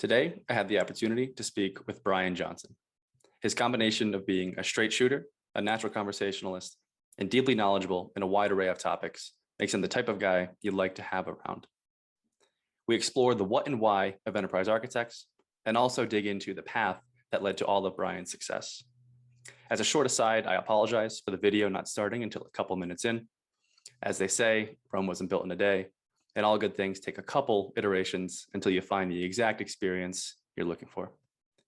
Today, I had the opportunity to speak with Brian Johnson. His combination of being a straight shooter, a natural conversationalist, and deeply knowledgeable in a wide array of topics makes him the type of guy you'd like to have around. We explore the what and why of enterprise architects and also dig into the path that led to all of Brian's success. As a short aside, I apologize for the video not starting until a couple minutes in. As they say, Rome wasn't built in a day, and all good things take a couple iterations until you find the exact experience you're looking for.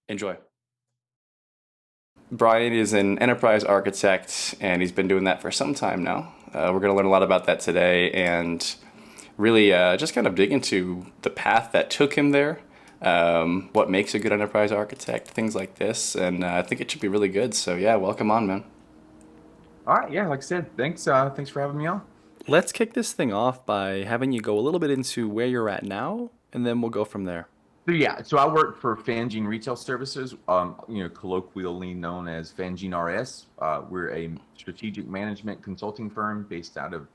Enjoy. Brian is an enterprise architect, and he's been doing that for some time now. We're going to learn a lot about that today and really just kind of dig into the path that took him there, what makes a good enterprise architect, things like this. And I think it should be really good. So yeah, welcome on, man. All right, yeah, like I said, thanks for having me on. Let's kick this thing off by having you go a little bit into where you're at now, and then we'll go from there. So I work for Fangene Retail Services, colloquially known as Fangene RS. We're a strategic management consulting firm based out of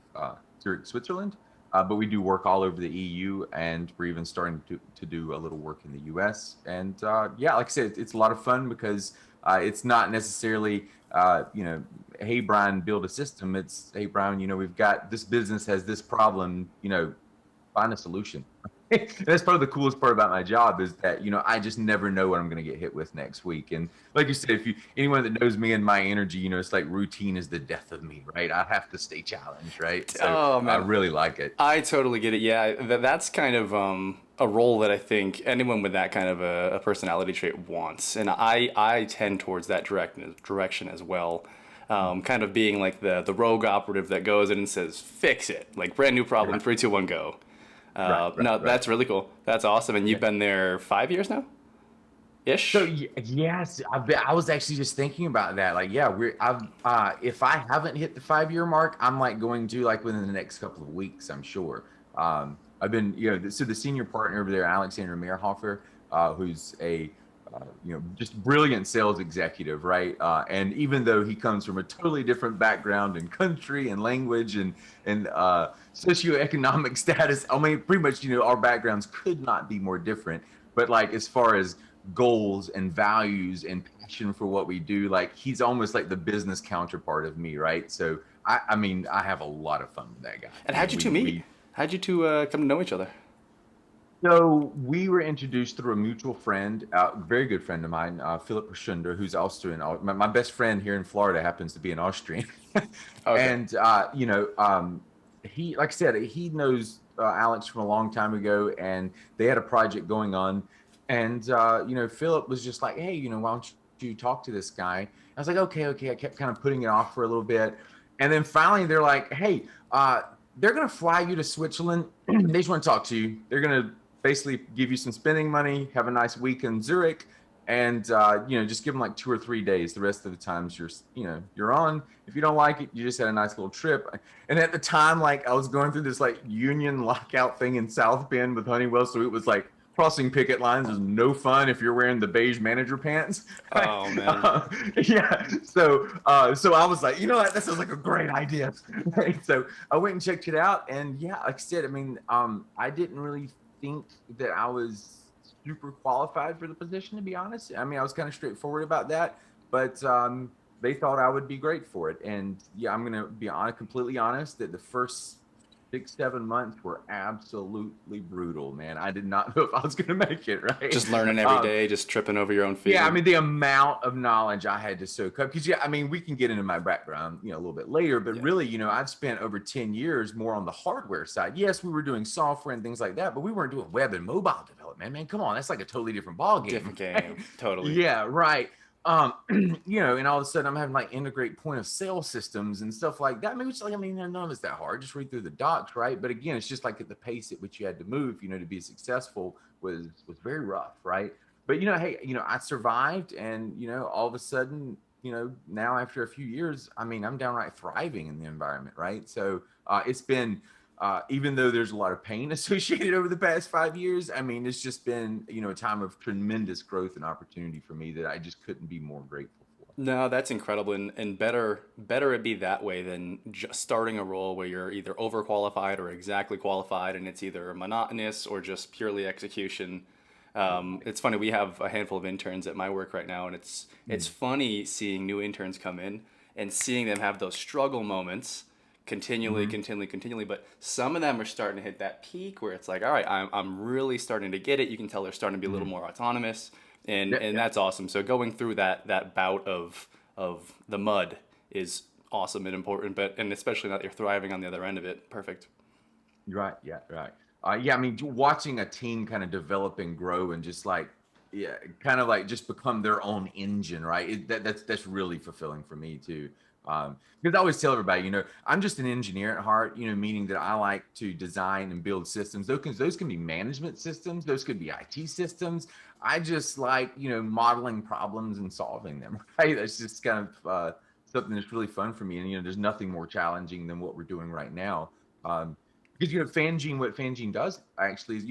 Zürich, Switzerland, but we do work all over the EU, and we're even starting to do a little work in the US. And yeah, like I said, it's a lot of fun because it's not necessarily, hey, Brian, build a system. It's, hey, Brian, we've got this business has this problem, find a solution. That's probably the coolest part about my job is that, I just never know what I'm going to get hit with next week. And like you said, anyone that knows me and my energy, it's like routine is the death of me, right? I have to stay challenged, right? So Oh man, I really like it. I totally get it. Yeah, that's kind of a role that I think anyone with that kind of a personality trait wants, and I tend towards that direction as well. Kind of being like the rogue operative that goes in and says, "Fix it!" Like brand new problem, Right, 3, 2, 1, go. No, right. that's really cool. That's awesome. And you've Yeah. been there 5 years now, So ish. yes, I was actually just thinking about that. Like, yeah, if I haven't hit the 5 year mark, I'm like going to like within the next couple of weeks, I'm sure. I've been, so the senior partner over there, Alexander Meerhofer, who's a just brilliant sales executive, right? And even though he comes from a totally different background and country and language and socioeconomic status, I mean, pretty much, our backgrounds could not be more different. But like as far as goals and values and passion for what we do, like he's almost like the business counterpart of me, right? So I mean, I have a lot of fun with that guy. And how'd you two meet? We How'd you two come to know each other? So we were introduced through a mutual friend, a very good friend of mine, Philip Schunder, who's Austrian. My best friend here in Florida happens to be an Austrian, Okay. and he, like I said, he knows Alex from a long time ago, and they had a project going on, and Philip was just like, hey, why don't you talk to this guy? I was like, okay, okay. I kept kind of putting it off for a little bit, and then finally they're like, hey, they're gonna fly you to Switzerland. They just want to talk to you. They're gonna basically give you some spending money, have a nice week in Zurich, and just give them like 2 or 3 days. The rest of the times you're on. If you don't like it, you just had a nice little trip. And at the time, like I was going through this like union lockout thing in South Bend with Honeywell, so it was like crossing picket lines is no fun if you're wearing the beige manager pants. Oh man. Yeah. So I was like, what? That sounds like a great idea. Right. So I went and checked it out, and yeah, like I said, I mean, I didn't really think that I was super qualified for the position, to be honest. I mean, I was kind of straightforward about that, but they thought I would be great for it. And yeah, I'm gonna be completely honest that the first 6, 7 months were absolutely brutal, man. I did not know if I was gonna make it, right? Just learning every day, just tripping over your own feet. Yeah, I mean the amount of knowledge I had to soak up, because yeah, I mean we can get into my background, a little bit later, but Yeah. really, I've spent over 10 years more on the hardware side. Yes, we were doing software and things like that, but we weren't doing web and mobile development. Man, come on, that's like a totally different ball game. Different game. Totally. Yeah, right. Um, and all of a sudden I'm having like integrate point of sale systems and stuff like that. Maybe it's like, I mean, none of it's that hard. Just read through the docs, right? But again, it's just like at the pace at which you had to move, to be successful was very rough, right? But hey, I survived, and all of a sudden, now after a few years, I mean, I'm downright thriving in the environment, right? So it's been, even though there's a lot of pain associated over the past 5 years, I mean, it's just been, a time of tremendous growth and opportunity for me that I just couldn't be more grateful for. No, that's incredible, and better it be that way than just starting a role where you're either overqualified or exactly qualified, and it's either monotonous or just purely execution. It's funny, we have a handful of interns at my work right now, and it's Mm, funny seeing new interns come in and seeing them have those struggle moments continually, mhm. continually, continually. But some of them are starting to hit that peak where it's like, all right, I'm really starting to get it. You can tell they're starting to be a little Mhm. more autonomous, Yeah, and yeah. that's awesome. So going through that bout of the mud is awesome and important, but and especially now that you're thriving on the other end of it, perfect. You're right. Yeah, right. Yeah, I mean, watching a team kind of develop and grow and just like, yeah, kind of like just become their own engine, right? That's really fulfilling for me too. Because I always tell everybody, I'm just an engineer at heart, meaning that I like to design and build systems. Those can be management systems, those could be IT systems. I just like, modeling problems and solving them, right? That's just kind of something that's really fun for me. And, there's nothing more challenging than what we're doing right now. Because Fangene, what Fangene does actually is,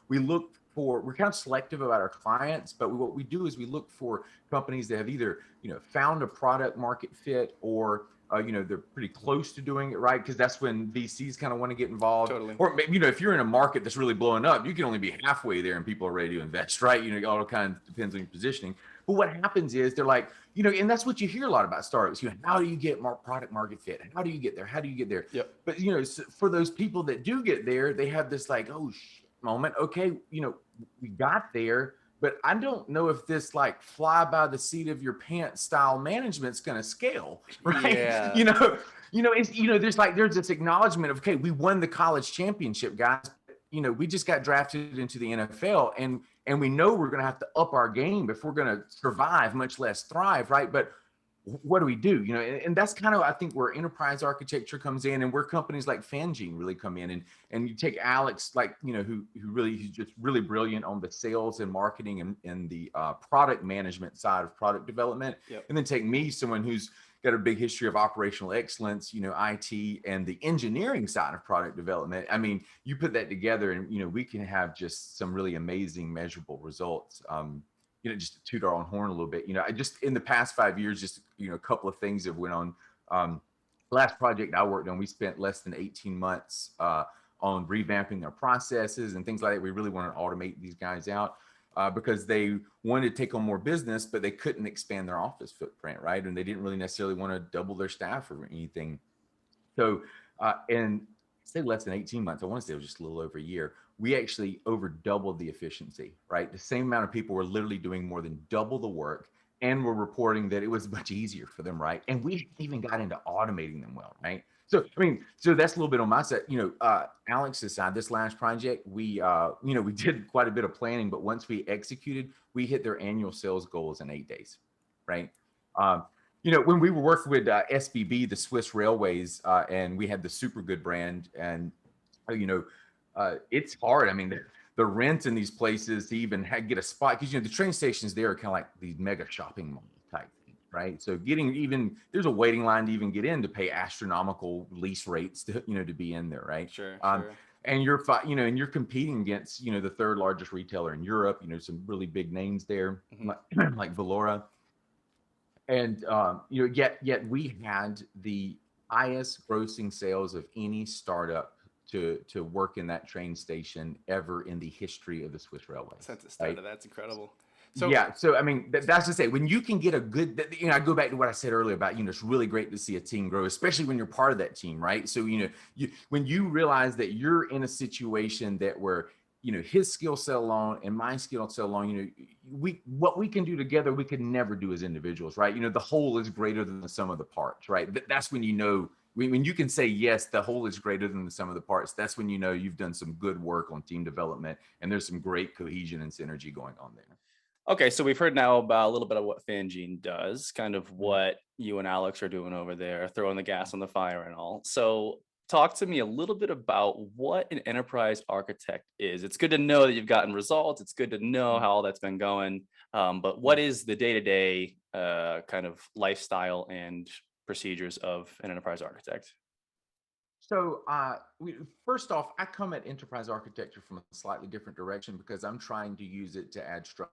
we're kind of selective about our clients, but what we do is we look for companies that have either found a product market fit, or they're pretty close to doing it, right? Because that's when VCs kind of want to get involved. Totally. Or maybe, if you're in a market that's really blowing up, you can only be halfway there and people are ready to invest, right? It all kind of depends on your positioning. But what happens is they're like, and that's what you hear a lot about startups. How do you get product market fit? How do you get there? How do you get there? Yep. But for those people that do get there, they have this like, oh shit moment. Okay, we got there, but I don't know if this like fly by the seat of your pants style management's going to scale, right? Yeah. There's this acknowledgement of, okay, we won the college championship, guys. We just got drafted into the NFL, and we know we're going to have to up our game if we're going to survive, much less thrive, right? But what do we do? And that's kind of, I think, where enterprise architecture comes in, and where companies like Fangene really come in. And you take Alex, like, who's just really brilliant on the sales and marketing and the product management side of product development. Yep. And then take me, someone who's got a big history of operational excellence, IT, and the engineering side of product development. I mean, you put that together and, we can have just some really amazing measurable results. Just to toot our own horn a little bit, I just, in the past 5 years, just, a couple of things have went on. Last project I worked on, we spent less than 18 months on revamping their processes and things like that. We really want to automate these guys out because they wanted to take on more business, but they couldn't expand their office footprint, right? And they didn't really necessarily want to double their staff or anything. So, and say less than 18 months, I want to say it was just a little over a year, we actually over doubled the efficiency, right? The same amount of people were literally doing more than double the work, and were reporting that it was much easier for them, right? And we even got into automating them well, right? So, I mean, so that's a little bit on my side. Alex's side, this last project, we did quite a bit of planning, but once we executed, we hit their annual sales goals in 8 days, right? Um, when we were working with SBB, the Swiss Railways, and we had the Super Good brand, and it's hard. I mean, the rent in these places to even get a spot, because the train stations there are kind of like these mega shopping mall type things, right? So there's a waiting line to even get in, to pay astronomical lease rates to be in there, right? Sure. Um, Sure. and you're competing against the third largest retailer in Europe. Some really big names there, Hmm. like Valora. And yet we had the highest grossing sales of any startup to work in that train station ever in the history of the Swiss Railways, Since it right? started, that's incredible. So Yeah, so I mean, that's to say, when you can get a good, I go back to what I said earlier about, it's really great to see a team grow, especially when you're part of that team, right? So, when you realize that you're in a situation that where, his skill set alone and my skill set alone, what we can do together, we could never do as individuals, right? The whole is greater than the sum of the parts, right? That's when when you can say, yes, the whole is greater than the sum of the parts, that's when you've done some good work on team development, and there's some great cohesion and synergy going on there. okay, so we've heard now about a little bit of what Fangene does, kind of Mhm. what you and Alex are doing over there, throwing the gas on the fire and all. So talk to me a little bit about what an enterprise architect is. It's good to know that you've gotten results. It's good to know how all that's been going. But what is the day-to-day kind of lifestyle and procedures of an enterprise architect? So, first off, I come at enterprise architecture from a slightly different direction, because I'm trying to use it to add structure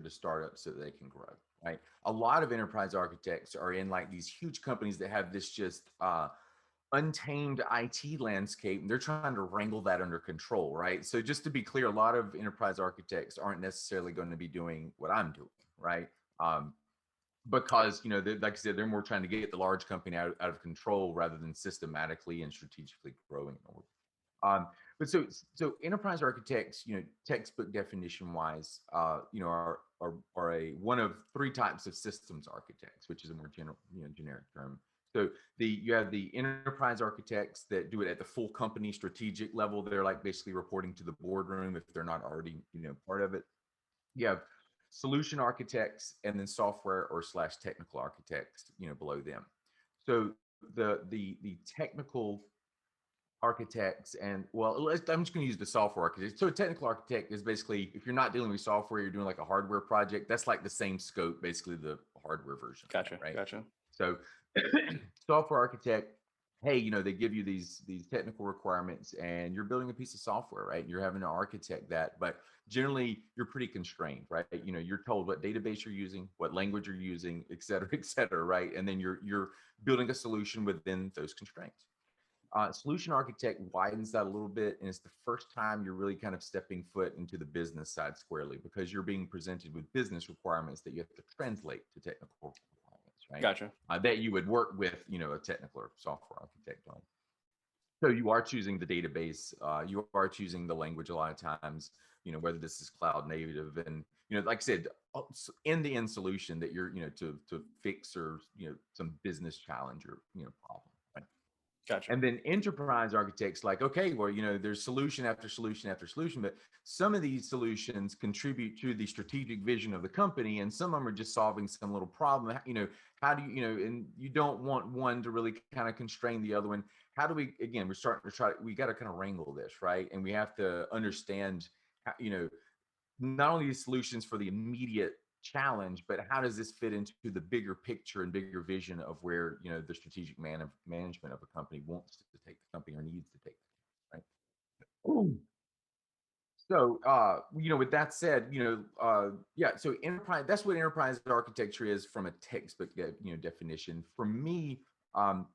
to startups so that they can grow. Right. A lot of enterprise architects are in like these huge companies that have this just untamed IT landscape, and they're trying to wrangle that under control, right? So just to be clear, a lot of enterprise architects aren't necessarily going to be doing what I'm doing, right? Because like I said, they're more trying to get the large company out of control rather than systematically and strategically growing. Um, but so enterprise architects, textbook definition wise, are a one of three types of systems architects, which is a more general, generic term. So you have the enterprise architects that do it at the full company strategic level. They're like basically reporting to the boardroom if they're not already, part of it. You have solution architects and then software or slash technical architects, below them. So the technical architects and I'm just going to use the software architect. So a technical architect is basically, if you're not dealing with software, you're doing like a hardware project. That's like the same scope, basically the hardware version. Gotcha. Right. Gotcha. So software architect, hey, they give you these technical requirements and you're building a piece of software, right? You're having to architect that, but generally you're pretty constrained, right? You're told what database you're using, what language you're using, et cetera, right? And then you're building a solution within those constraints. Solution architect widens that a little bit, and it's the first time you're really kind of stepping foot into the business side squarely, because you're being presented with business requirements that you have to translate to technical requirements, right? Gotcha. That you would work with, a technical or software architect on. So you are choosing the database, you are choosing the language a lot of times, whether this is cloud native, and like I said, end-to-end solution that you're, to fix or some business challenge or problem. Gotcha. And then enterprise architects like, okay, well, there's solution after solution after solution, but some of these solutions contribute to the strategic vision of the company, and some of them are just solving some little problem. How do you, and you don't want one to really kind of constrain the other one. How do we, again, we're starting to we got to kind of wrangle this, right? And we have to understand, how, not only solutions for the immediate challenge, but how does this fit into the bigger picture and bigger vision of where the strategic management of a company wants to take the company or needs to take it, right? Ooh. So with that said, yeah, so enterprise, that's what enterprise architecture is from a textbook definition. For me, and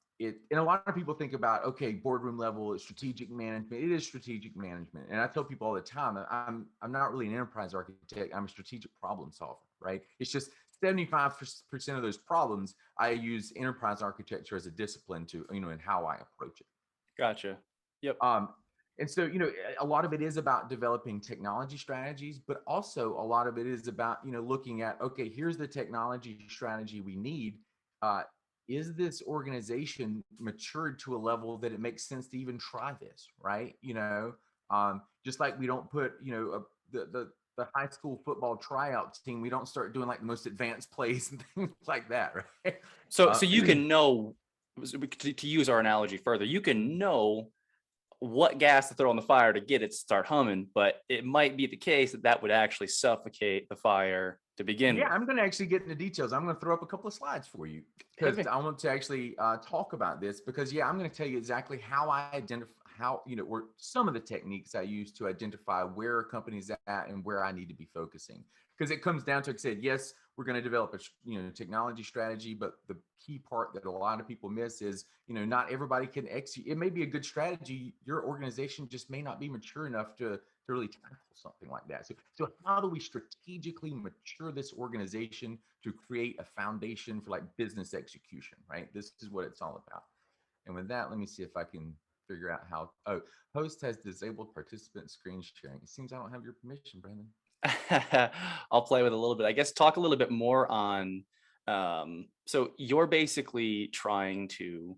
a lot of people think about, okay, boardroom level strategic management. It is strategic management, and I tell people all the time, I'm not really an enterprise architect. I'm a strategic problem solver, right? It's just 75% of those problems I use enterprise architecture as a discipline to, and how I approach it. Gotcha. Yep. And so, a lot of it is about developing technology strategies, but also a lot of it is about, looking at, okay, here's the technology strategy we need. Is this organization matured to a level that it makes sense to even try this, right? Just like we don't put, the high school football tryouts team, we don't start doing like the most advanced plays and things like that, right? So you can know, to use our analogy further, you can know what gas to throw on the fire to get it to start humming, but it might be the case that would actually suffocate the fire to begin with. I'm going to actually get into details. I'm going to throw up a couple of slides for you because I want to actually talk about this, because I'm going to tell you exactly how I identify, or some of the techniques I use to identify where a company's at and where I need to be focusing. Because it comes down to, like I said, yes, we're going to develop a technology strategy, but the key part that a lot of people miss is, not everybody can execute. It may be a good strategy. Your organization just may not be mature enough to really tackle something like that. So how do we strategically mature this organization to create a foundation for like business execution, right? This is what it's all about. And with that, let me see if I can figure out how. Oh, host has disabled participant screen sharing. It seems I don't have your permission, Brandon. I'll play with a little bit. I guess talk a little bit more on, so you're basically trying to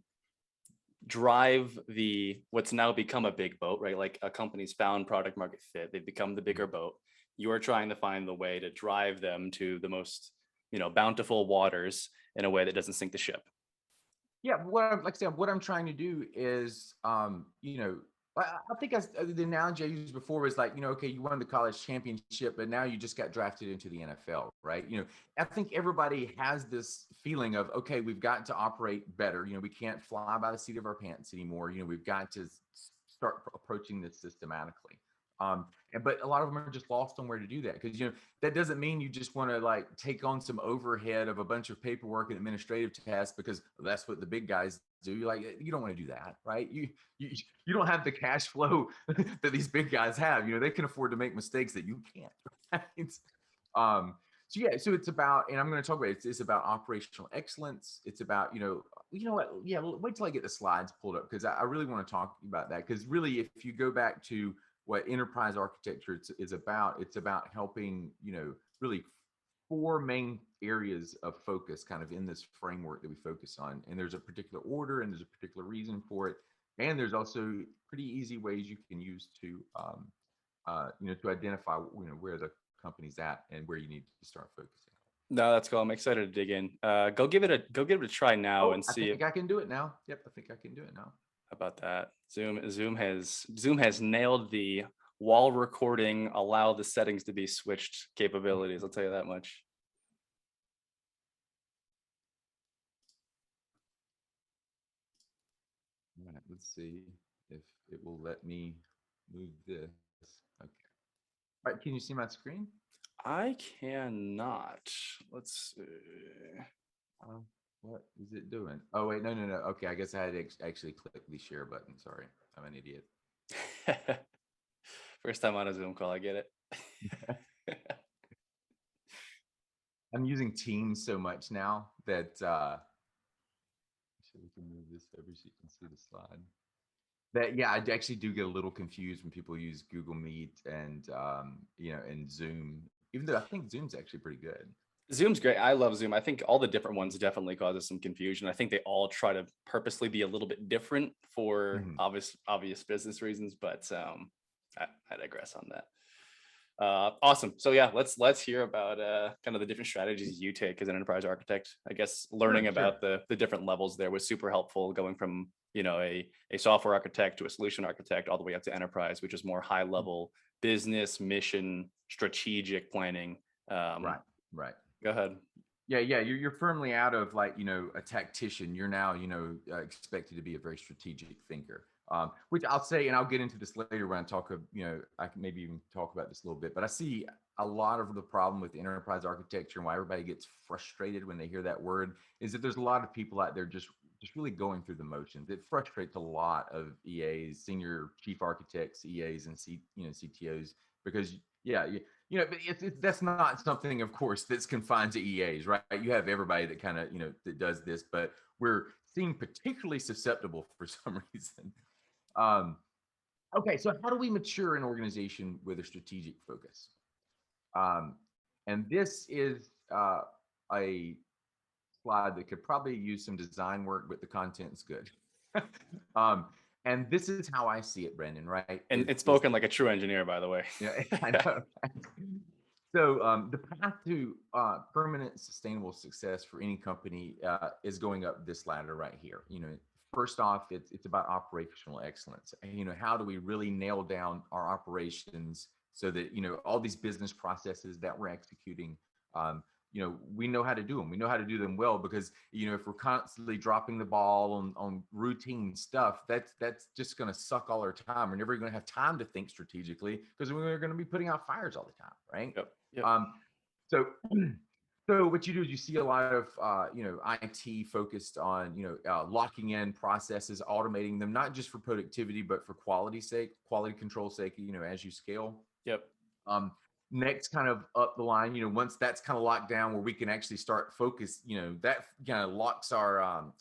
drive what's now become a big boat, right? Like a company's found product market fit, they've become the bigger boat. You're trying to find the way to drive them to the most, bountiful waters in a way that doesn't sink the ship. Yeah, what I'm trying to do is, I think the analogy I used before was like, okay, you won the college championship, but now you just got drafted into the NFL, right? I think everybody has this feeling of, okay, we've got to operate better. We can't fly by the seat of our pants anymore. We've got to start approaching this systematically. But a lot of them are just lost on where to do that, because that doesn't mean you just want to like take on some overhead of a bunch of paperwork and administrative tasks because that's what the big guys do. You're like, you don't want to do that, right? You don't have the cash flow that these big guys have. They can afford to make mistakes that you can't. Right? So yeah, so it's about, and I'm going to talk about it. It's about operational excellence. It's about, what? Yeah, wait till I get the slides pulled up because I really want to talk about that. Because really, if you go back to what enterprise architecture is about, it's about helping, really four main areas of focus kind of in this framework that we focus on. And there's a particular order and there's a particular reason for it. And there's also pretty easy ways you can use to, to identify, where the company's at and where you need to start focusing. No, that's cool. I'm excited to dig in. Go give it a try now and see. I think I can do it now. Yep, I think I can do it now. How about that? Zoom has nailed the while recording, allow the settings to be switched capabilities. I'll tell you that much. All right, let's see if it will let me move this. Okay. All right, can you see my screen? I cannot. Let's see. What is it doing? Oh, wait, no. Okay, I guess I had to actually click the share button. Sorry, I'm an idiot. First time on a Zoom call, I get it. I'm using Teams so much now that so we can move this over so you can see the slide. That I actually do get a little confused when people use Google Meet and and Zoom, even though I think Zoom's actually pretty good. Zoom's great. I love Zoom. I think all the different ones definitely causes some confusion. I think they all try to purposely be a little bit different for obvious business reasons, but I digress on that. Awesome. So yeah, let's hear about kind of the different strategies you take as an enterprise architect. I guess learning about the different levels there was super helpful, going from a software architect to a solution architect all the way up to enterprise, which is more high level business, mission, strategic planning. Right. Go ahead. Yeah. You're firmly out of a tactician. You're now expected to be a very strategic thinker. Which I'll say, and I'll get into this later when I talk of, I can maybe even talk about this a little bit, but I see a lot of the problem with enterprise architecture and why everybody gets frustrated when they hear that word is that there's a lot of people out there just really going through the motions. It frustrates a lot of EAs, senior chief architects, EAs, and CTOs, because but that's not something, of course, that's confined to EAs, right? You have everybody that kind of, that does this, but we're seeing particularly susceptible for some reason. Okay, so how do we mature an organization with a strategic focus? And this is a slide that could probably use some design work, but the content's good. And this is how I see it, Brendan, right? And it's spoken like a true engineer, by the way. Yeah, I know. So the path to permanent sustainable success for any company is going up this ladder right here. First off, it's about operational excellence. How do we really nail down our operations so that all these business processes that we're executing, we know how to do them. We know how to do them well, because if we're constantly dropping the ball on routine stuff, that's just going to suck all our time. We're never going to have time to think strategically because we're going to be putting out fires all the time, right? Yep. So what you do is you see a lot of IT focused on locking in processes, automating them, not just for productivity but for quality control sake. As you scale. Yep. Next, kind of up the line, once that's kind of locked down, where we can actually start focus, that kind of locks our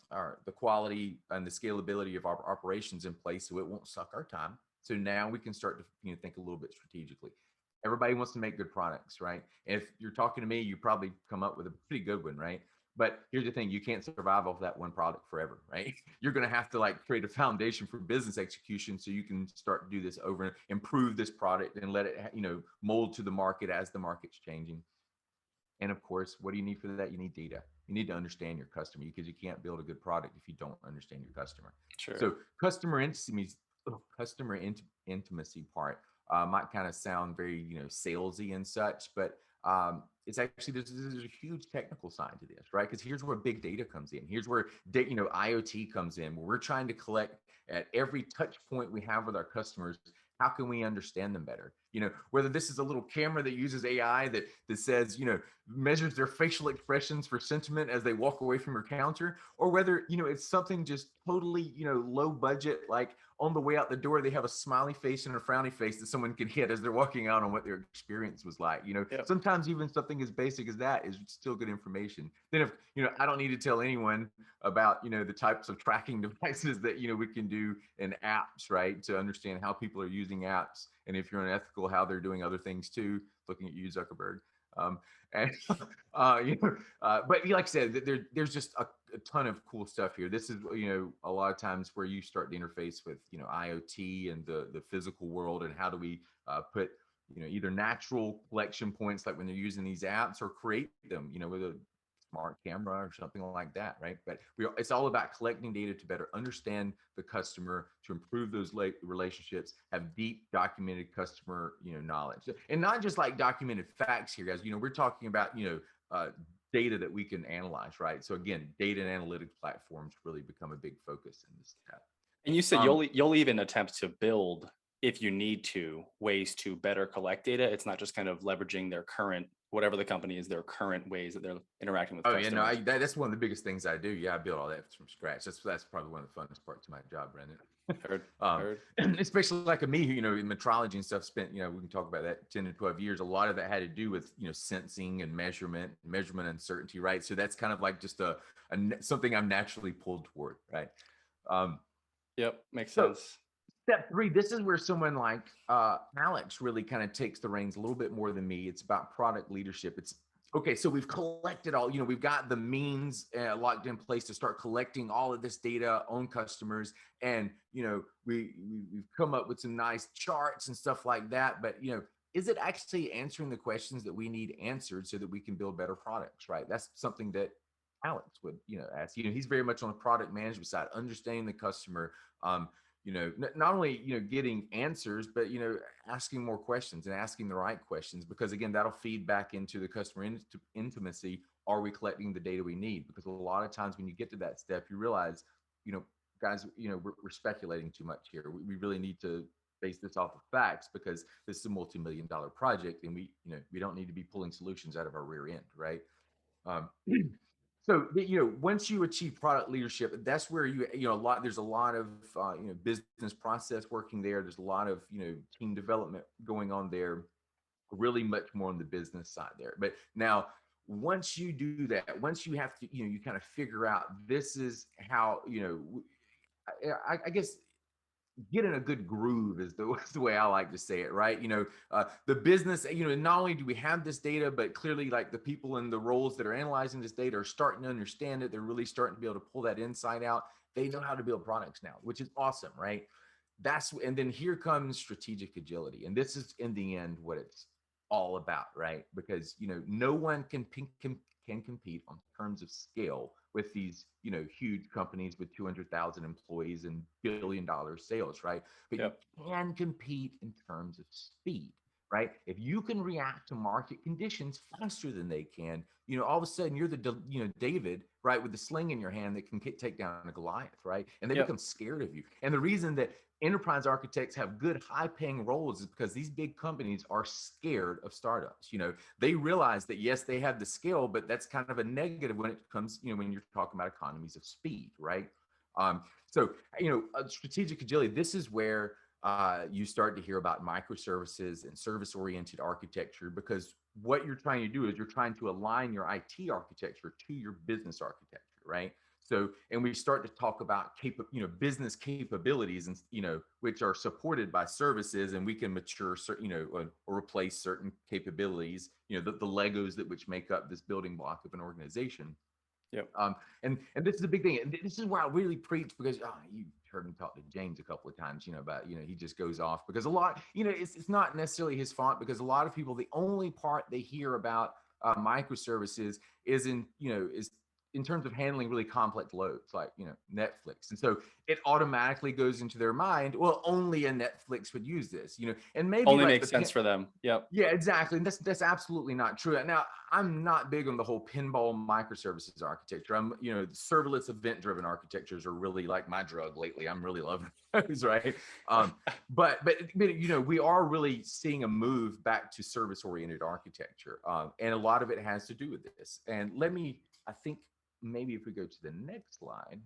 the quality and the scalability of our operations in place, so it won't suck our time. So now we can start to think a little bit strategically. Everybody wants to make good products, right? And if you're talking to me, you probably come up with a pretty good one, right? But here's the thing: you can't survive off that one product forever, right? You're going to have to create a foundation for business execution so you can start to do this over and improve this product and let it, mold to the market as the market's changing. And of course, what do you need for that? You need data. You need to understand your customer, because you can't build a good product if you don't understand your customer. Sure. So customer intimacy part might kind of sound very, salesy and such, but it's actually, there's a huge technical side to this, right? Because here's where big data comes in. Here's where IoT comes in, where we're trying to collect at every touch point we have with our customers. How can we understand them better? whether this is a little camera that uses AI that says, measures their facial expressions for sentiment as they walk away from your counter, or whether, it's something just totally, low budget, like on the way out the door, they have a smiley face and a frowny face that someone can hit as they're walking out on what their experience was like. Yep. Sometimes even something as basic as that is still good information. Then if, I don't need to tell anyone about, the types of tracking devices that, we can do in apps, right? To understand how people are using apps. And if you're unethical, how they're doing other things too, looking at you, Zuckerberg. And but like I said, there's just a ton of cool stuff here. This is, a lot of times where you start to interface with, IoT and the physical world, and how do we put, either natural collection points like when they're using these apps, or create them, with a smart camera or something like that, right? But it's all about collecting data to better understand the customer, to improve those relationships, have deep documented customer, knowledge, and not just like documented facts here, guys. We're talking about, data that we can analyze, right? So again, data and analytics platforms really become a big focus in this step. And you said you'll even attempt to build, if you need to, ways to better collect data. It's not just kind of leveraging their current, whatever the company is, their current ways that they're interacting with customers. Yeah, no, that's one of the biggest things I do. Yeah, I build all that from scratch. That's probably one of the funnest parts of my job, Brendan. Heard. Especially like me, who, in metrology and stuff, spent, we can talk about that, 10 to 12 years. A lot of that had to do with, sensing and measurement uncertainty, right? So that's kind of like just something I'm naturally pulled toward, right? Yep, makes sense. Step 3, this is where someone like Alex really kind of takes the reins a little bit more than me. It's about product leadership. It's okay. So we've collected all, we've got the means locked in place to start collecting all of this data on customers. And, we've come up with some nice charts and stuff like that. But, is it actually answering the questions that we need answered so that we can build better products, right? That's something that Alex would, ask. He's very much on the product management side, understanding the customer, not only, getting answers, but, asking more questions and asking the right questions, because again, that'll feed back into the customer intimacy. Are we collecting the data we need? Because a lot of times when you get to that step, you realize, guys, we're speculating too much here. We really need to base this off of facts, because this is a multi-million-dollar project, and we don't need to be pulling solutions out of our rear end, right? So, once you achieve product leadership, that's where there's a lot of, business process working there. There's a lot of, team development going on there, really much more on the business side there. But now, once you do that, once you have to, you kind of figure out, this is how, I guess, get in a good groove is the way I like to say it, right? The business, not only do we have this data, but clearly, like, the people in the roles that are analyzing this data are starting to understand it. They're really starting to be able to pull that insight out. They know how to build products now, which is awesome, right? And then here comes strategic agility. And this is, in the end, what it's all about, right? Because, no one can compete on terms of scale with these, huge companies with 200,000 employees and billion-dollar sales, right? But Yep. you can compete in terms of speed, right? If you can react to market conditions faster than they can, all of a sudden you're the, David, right, with the sling in your hand that can take down a Goliath, right? And they become scared of you. And the reason that enterprise architects have good, high-paying roles is because these big companies are scared of startups. They realize that, yes, they have the scale, but that's kind of a negative when it comes, when you're talking about economies of speed, right? So, strategic agility, this is where you start to hear about microservices and service-oriented architecture, because what you're trying to do is you're trying to align your IT architecture to your business architecture, right? So, and we start to talk about business capabilities, and which are supported by services, and we can mature certain, or replace certain capabilities, the Legos that which make up this building block of an organization. Yep. And this is a big thing. And this is where I really preach, because you heard me talk to James a couple of times, about, he just goes off, because a lot, it's not necessarily his fault, because a lot of people, the only part they hear about microservices is in terms of handling really complex loads like, Netflix. And so it automatically goes into their mind, well, only a Netflix would use this, and maybe Only like makes sense for them. Yep. yeah, exactly. And that's absolutely not true. Now, I'm not big on the whole pinball microservices architecture. The serverless event-driven architectures are really like my drug lately. I'm really loving those, right? But we are really seeing a move back to service-oriented architecture, and a lot of it has to do with this. And I think maybe if we go to the next slide.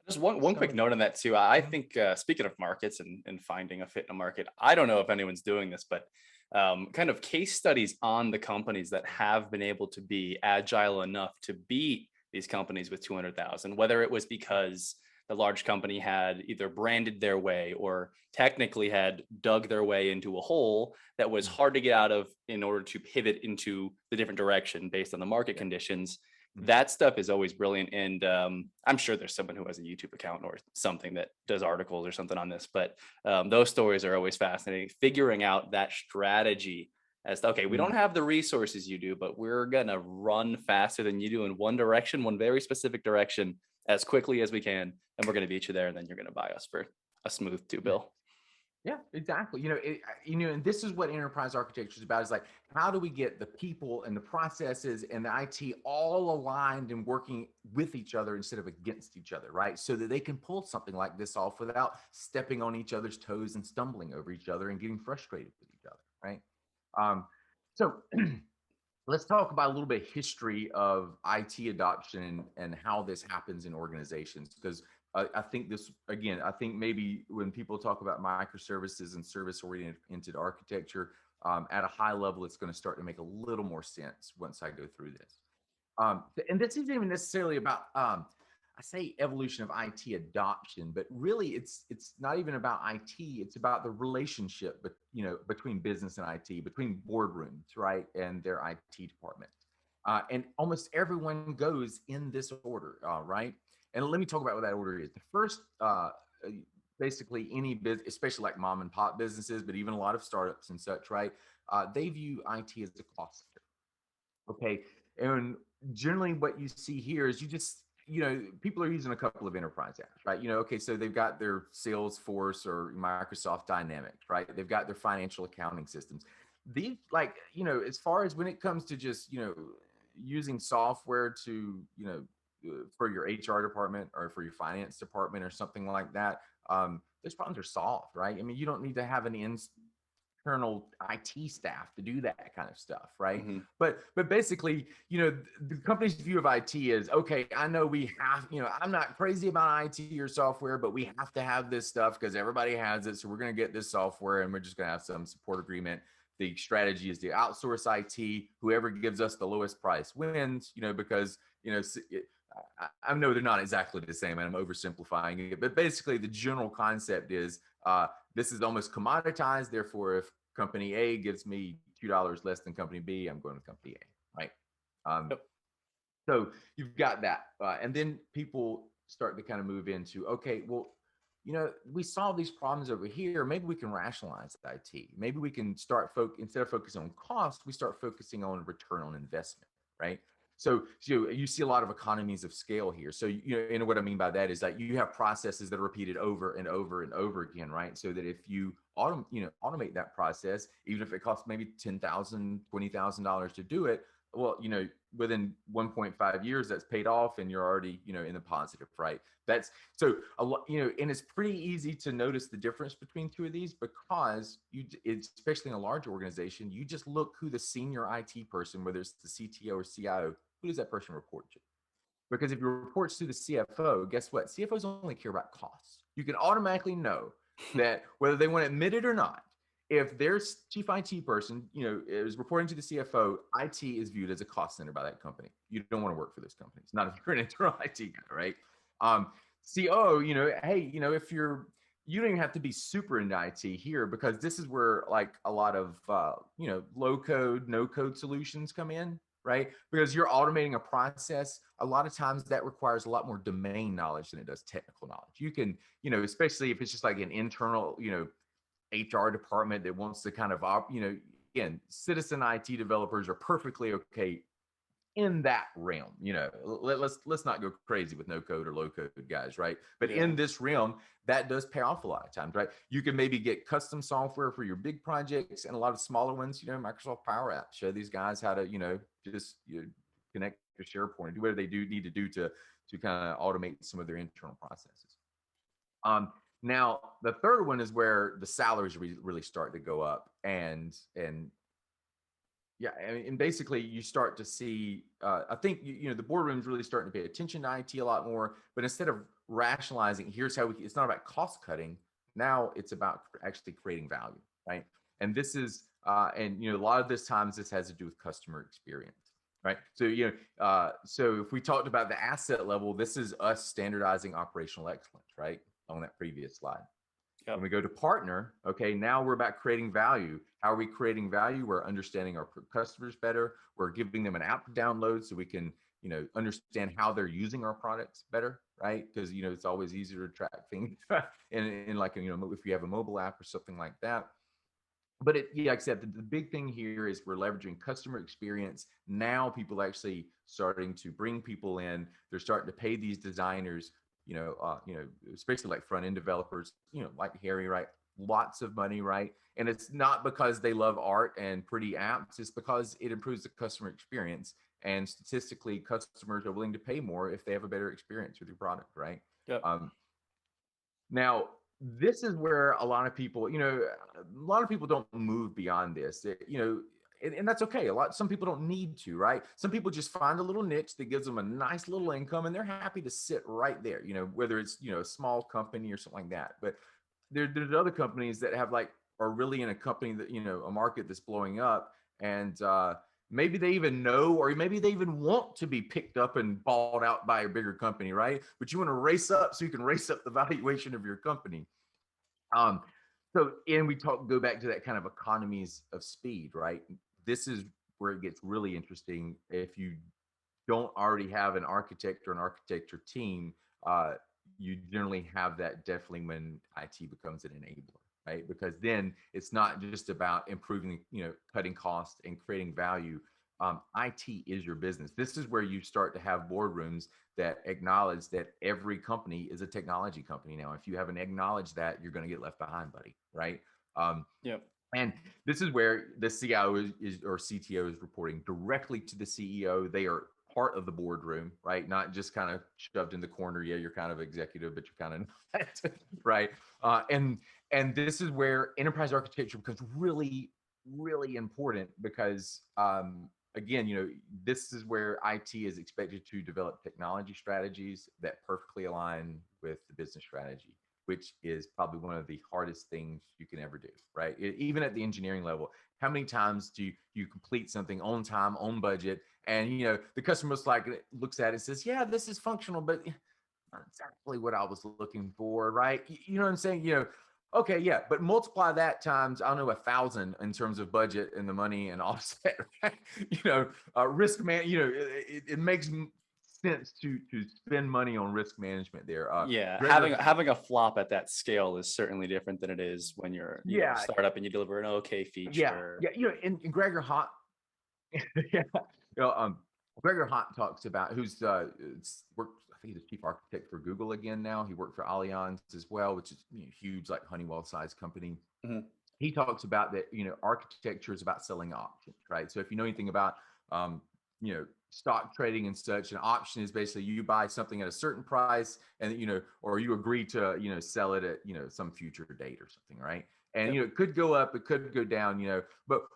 Just one quick note on that too. I think speaking of markets and finding a fit in a market, I don't know if anyone's doing this, but kind of case studies on the companies that have been able to be agile enough to beat these companies with 200,000, whether it was because the large company had either branded their way or technically had dug their way into a hole that was hard to get out of in order to pivot into the different direction based on the market conditions. That stuff is always brilliant. And I'm sure there's someone who has a YouTube account or something that does articles or something on this, but those stories are always fascinating. Figuring out that strategy as to, okay, we don't have the resources you do, but we're going to run faster than you do in one direction, one very specific direction, as quickly as we can. And we're going to beat you there. And then you're going to buy us for a smooth $2 billion. Yeah, exactly. And this is what enterprise architecture is about, is like, how do we get the people and the processes and the IT all aligned and working with each other instead of against each other, right? So that they can pull something like this off without stepping on each other's toes and stumbling over each other and getting frustrated with each other, right? So let's talk about a little bit of history of IT adoption and how this happens in organizations, because I think maybe when people talk about microservices and service-oriented architecture at a high level, it's going to start to make a little more sense once I go through this. And this isn't even necessarily about, I say evolution of IT adoption, but really it's not even about IT. It's about the relationship, between business and IT, between boardrooms, right, and their IT department. And almost everyone goes in this order, right? And let me talk about what that order is. The first, basically any business, especially like mom and pop businesses, but even a lot of startups and such, right? They view IT as a cost center. Okay. And generally what you see here is people are using a couple of enterprise apps, right? Okay, so they've got their Salesforce or Microsoft Dynamics, right? They've got their financial accounting systems. These, as far as when it comes to just, using software to, for your HR department or for your finance department or something like that, those problems are solved, right? I mean, you don't need to have an internal IT staff to do that kind of stuff, right? Mm-hmm. But basically, the company's view of IT is, okay, I know we have, I'm not crazy about IT or software, but we have to have this stuff because everybody has it. So we're going to get this software and we're just going to have some support agreement. The strategy is to outsource IT. Whoever gives us the lowest price wins, because, I know they're not exactly the same and I'm oversimplifying it, but basically the general concept is this is almost commoditized. Therefore, if company A gives me $2 less than company B, I'm going with company A, right? Yep. So you've got that. And then people start to kind of move into, okay, well, we solve these problems over here. Maybe we can rationalize IT. Maybe we can start instead of focusing on cost, we start focusing on return on investment, right? So you see a lot of economies of scale here. So, and what I mean by that is that you have processes that are repeated over and over and over again, right? So that if you automate that process, even if it costs maybe $10,000, $20,000 to do it, well, within 1.5 years, that's paid off and you're already, in the positive, right? That's so a lot, and it's pretty easy to notice the difference between two of these because especially in a large organization, you just look who the senior IT person, whether it's the CTO or CIO, who does that person report to? Because if it reports to the CFO, guess what? CFOs only care about costs. You can automatically know that whether they want to admit it or not, if their chief IT person, is reporting to the CFO, IT is viewed as a cost center by that company. You don't want to work for those companies, not if you're an internal IT guy, right? COO, hey, if you don't even have to be super into IT here because this is where like a lot of, low code, no code solutions come in, right? Because you're automating a process. A lot of times that requires a lot more domain knowledge than it does technical knowledge. You can, especially if it's just like an internal, HR department that wants to kind of, again, citizen IT developers are perfectly okay in that realm. Let's not go crazy with no code or low code guys, right? But Yeah. in this realm, that does pay off a lot of times, right? You can maybe get custom software for your big projects, and a lot of smaller ones, Microsoft Power Apps show these guys how to, just connect to SharePoint and do whatever they do need to do to kind of automate some of their internal processes. Now the third one is where the salaries really start to go up, and yeah, and basically you start to see, I think, the boardroom's really starting to pay attention to IT a lot more, but instead of rationalizing, here's how it's not about cost cutting. Now it's about actually creating value, right? And this is, and, a lot of this times this has to do with customer experience, right? So, so if we talked about the asset level, this is us standardizing operational excellence, right? On that previous slide. Yep. When we go to partner, okay, now we're about creating value. How are we creating value? We're understanding our customers better. We're giving them an app to download so we can, understand how they're using our products better, right? Because, it's always easier to track things in like, if you have a mobile app or something like that. But like I said, the big thing here is we're leveraging customer experience. Now people actually starting to bring people in. They're starting to pay these designers, especially like front end developers, like Harry, right? Lots of money, right? And it's not because they love art and pretty apps. It's because it improves the customer experience. And statistically, customers are willing to pay more if they have a better experience with your product, right? Yep. Now, this is where a lot of people, don't move beyond this, and that's okay. Some people don't need to, right? Some people just find a little niche that gives them a nice little income, and they're happy to sit right there, whether it's, a small company or something like that. But there's other companies that are really in a company that, a market that's blowing up, and maybe they even know, or maybe they even want to be picked up and bought out by a bigger company, right? But you want to race up so you can race up the valuation of your company. And we go back to that kind of economies of speed, right? This is where it gets really interesting. If you don't already have an architect or an architecture team, you generally have that definitely when IT becomes an enabler, right? Because then it's not just about improving, cutting costs and creating value. IT is your business. This is where you start to have boardrooms that acknowledge that every company is a technology company now. If you haven't acknowledged that, you're going to get left behind, buddy, right? Yep. And this is where the CIO or CTO is reporting directly to the CEO. They are part of the boardroom, right? Not just kind of shoved in the corner. Yeah, you're kind of executive, but you're kind of not, right? And this is where enterprise architecture becomes really, really important because, again, this is where IT is expected to develop technology strategies that perfectly align with the business strategy, which is probably one of the hardest things you can ever do, right? Even at the engineering level, how many times do you complete something on time, on budget, and the customer looks at it and says, "Yeah, this is functional, but not exactly what I was looking for," right? You know what I'm saying? Okay, yeah, but multiply that times, I don't know, 1,000 in terms of budget and the money and offset, right? Risk man, it makes sense to spend money on risk management there. Yeah, Gregor, having a flop at that scale is certainly different than it is when you're, a yeah, startup and you deliver an okay yeah, feature. yeah. And Gregor Hott, yeah, Gregor Hott talks about who's worked. I think he's the chief architect for Google again now. He worked for Allianz as well, which is huge, like Honeywell-sized company. Mhm. He talks about that. Architecture is about selling options, right? So if you know anything about stock trading and such, an option is basically you buy something at a certain price, and or you agree to sell it at some future date or something, right? And Yep. it could go up, it could go down, but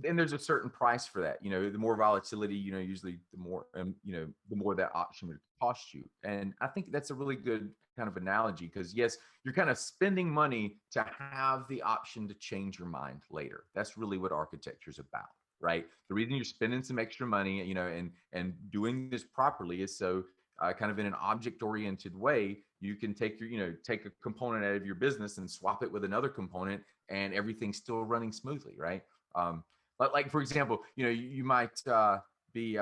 and there's a certain price for that. The more volatility, usually the more the more that option would cost you. And I think that's a really good kind of analogy, because yes, you're kind of spending money to have the option to change your mind later. That's really what architecture is about, right? The reason you're spending some extra money, and doing this properly is so kind of in an object-oriented way, you can take take a component out of your business and swap it with another component, and everything's still running smoothly, right? But like, for example, you might be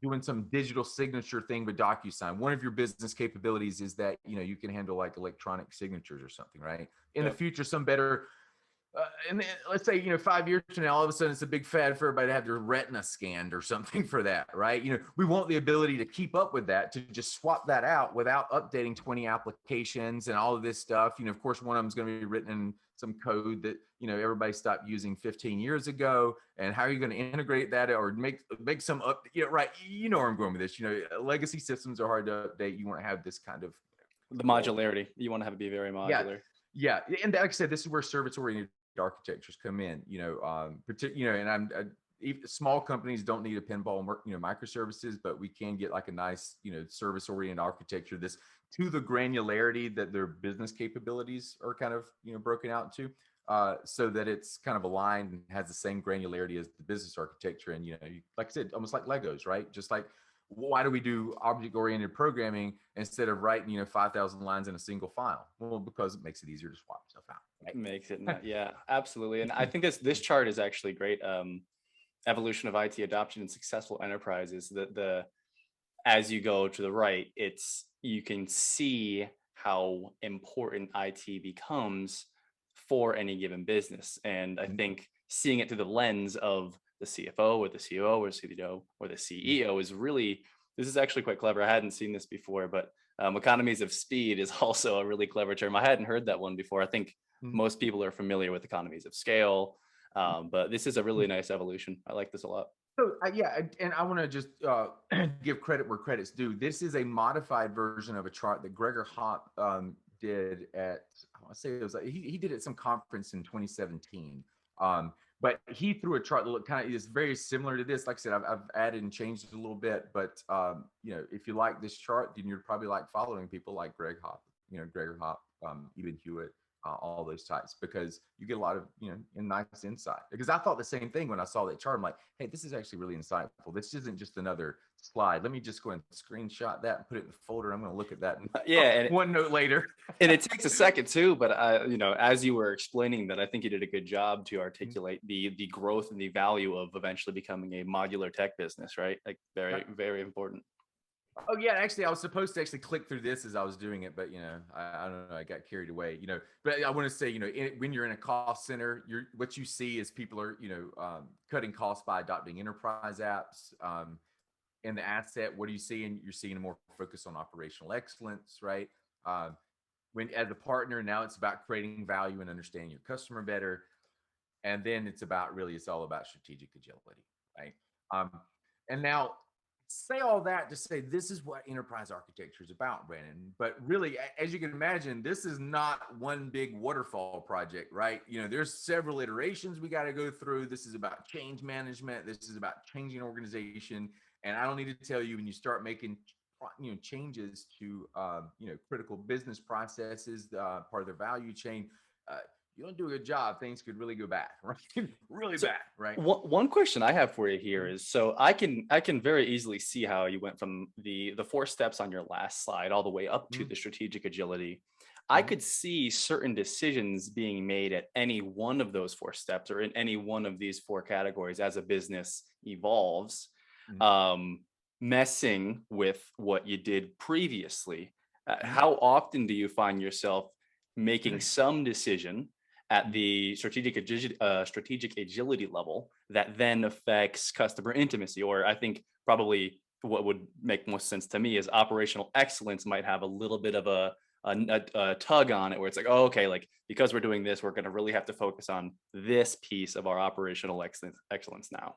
doing some digital signature thing with DocuSign. One of your business capabilities is that you can handle like electronic signatures or something, right? In the Yep. future, some better And then let's say, 5 years from now, all of a sudden it's a big fad for everybody to have their retina scanned or something for that, right? We want the ability to keep up with that, to just swap that out without updating 20 applications and all of this stuff. Of course, one of them is going to be written in some code that, everybody stopped using 15 years ago. And how are you going to integrate that or make some up, right? You know where I'm going with this. Legacy systems are hard to update. You want to have this kind of The modularity. You want to have it be very yeah, modular. yeah. And like I said, this is where service-oriented architectures come in. And small companies don't need a pinball, microservices, but we can get like a nice, service-oriented architecture. This to the granularity that their business capabilities are kind of, broken out to, so that it's kind of aligned and has the same granularity as the business architecture. And like I said, almost like Legos, right? Just like, why do we do object-oriented programming instead of writing 5,000 lines in a single file? Well, because it makes it easier to swap stuff out. Right? Makes it not, yeah, absolutely. And I think this chart is actually great. Evolution of IT adoption in successful enterprises. The as you go to the right, you can see how important IT becomes for any given business. And I think seeing it through the lens of the CFO or the COO or CDO or the CEO this is actually quite clever. I hadn't seen this before, but economies of speed is also a really clever term. I hadn't heard that one before. I think most people are familiar with economies of scale, but this is a really nice evolution. I like this a lot. So and I want to just give credit where credit's due. This is a modified version of a chart that Gregor Hopp did at, I want to say it was he did it at some conference in 2017. But he threw a chart that looked kind of is very similar to this. Like I said, I've added and changed it a little bit. But if you like this chart, then you're probably like following people like Gregor Hopp, Eben Hewitt, all those types, because you get a lot of nice insight. Because I thought the same thing when I saw that chart. I'm like, hey, this is actually really insightful. This isn't just another slide. Let me just go and screenshot that and put it in the folder. I'm going to look at that and one note later. And it takes a second too, but as you were explaining that, I think you did a good job to articulate the growth and the value of eventually becoming a modular tech business, right? Like very, very important. Oh yeah, actually, I was supposed to actually click through this as I was doing it, but I don't know, I got carried away. But I want to say, when you're in a cost center, what you see is people are, cutting costs by adopting enterprise apps. In the asset, what are you seeing? You're seeing a more focus on operational excellence, right? When as a partner, now it's about creating value and understanding your customer better, and then it's all about strategic agility, right? And now, say all that to say this is what enterprise architecture is about, Brandon. But really, as you can imagine, this is not one big waterfall project, right? There's several iterations we got to go through. This is about change management. This is about changing organization. And I don't need to tell you, when you start making changes to critical business processes, part of their value chain, you don't do a good job, things could really go bad, right? Really bad, right? One question I have for you here is, so I can very easily see how you went from the 4 steps on your last slide all the way up to the strategic agility. I could see certain decisions being made at any one of those 4 steps or in any one of these 4 categories as a business evolves, messing with what you did previously. How often do you find yourself making some decision at the strategic agility level that then affects customer intimacy? Or I think probably what would make most sense to me is operational excellence might have a little bit of a tug on it, where it's like, oh, okay, like because we're doing this, we're going to really have to focus on this piece of our operational excellence now.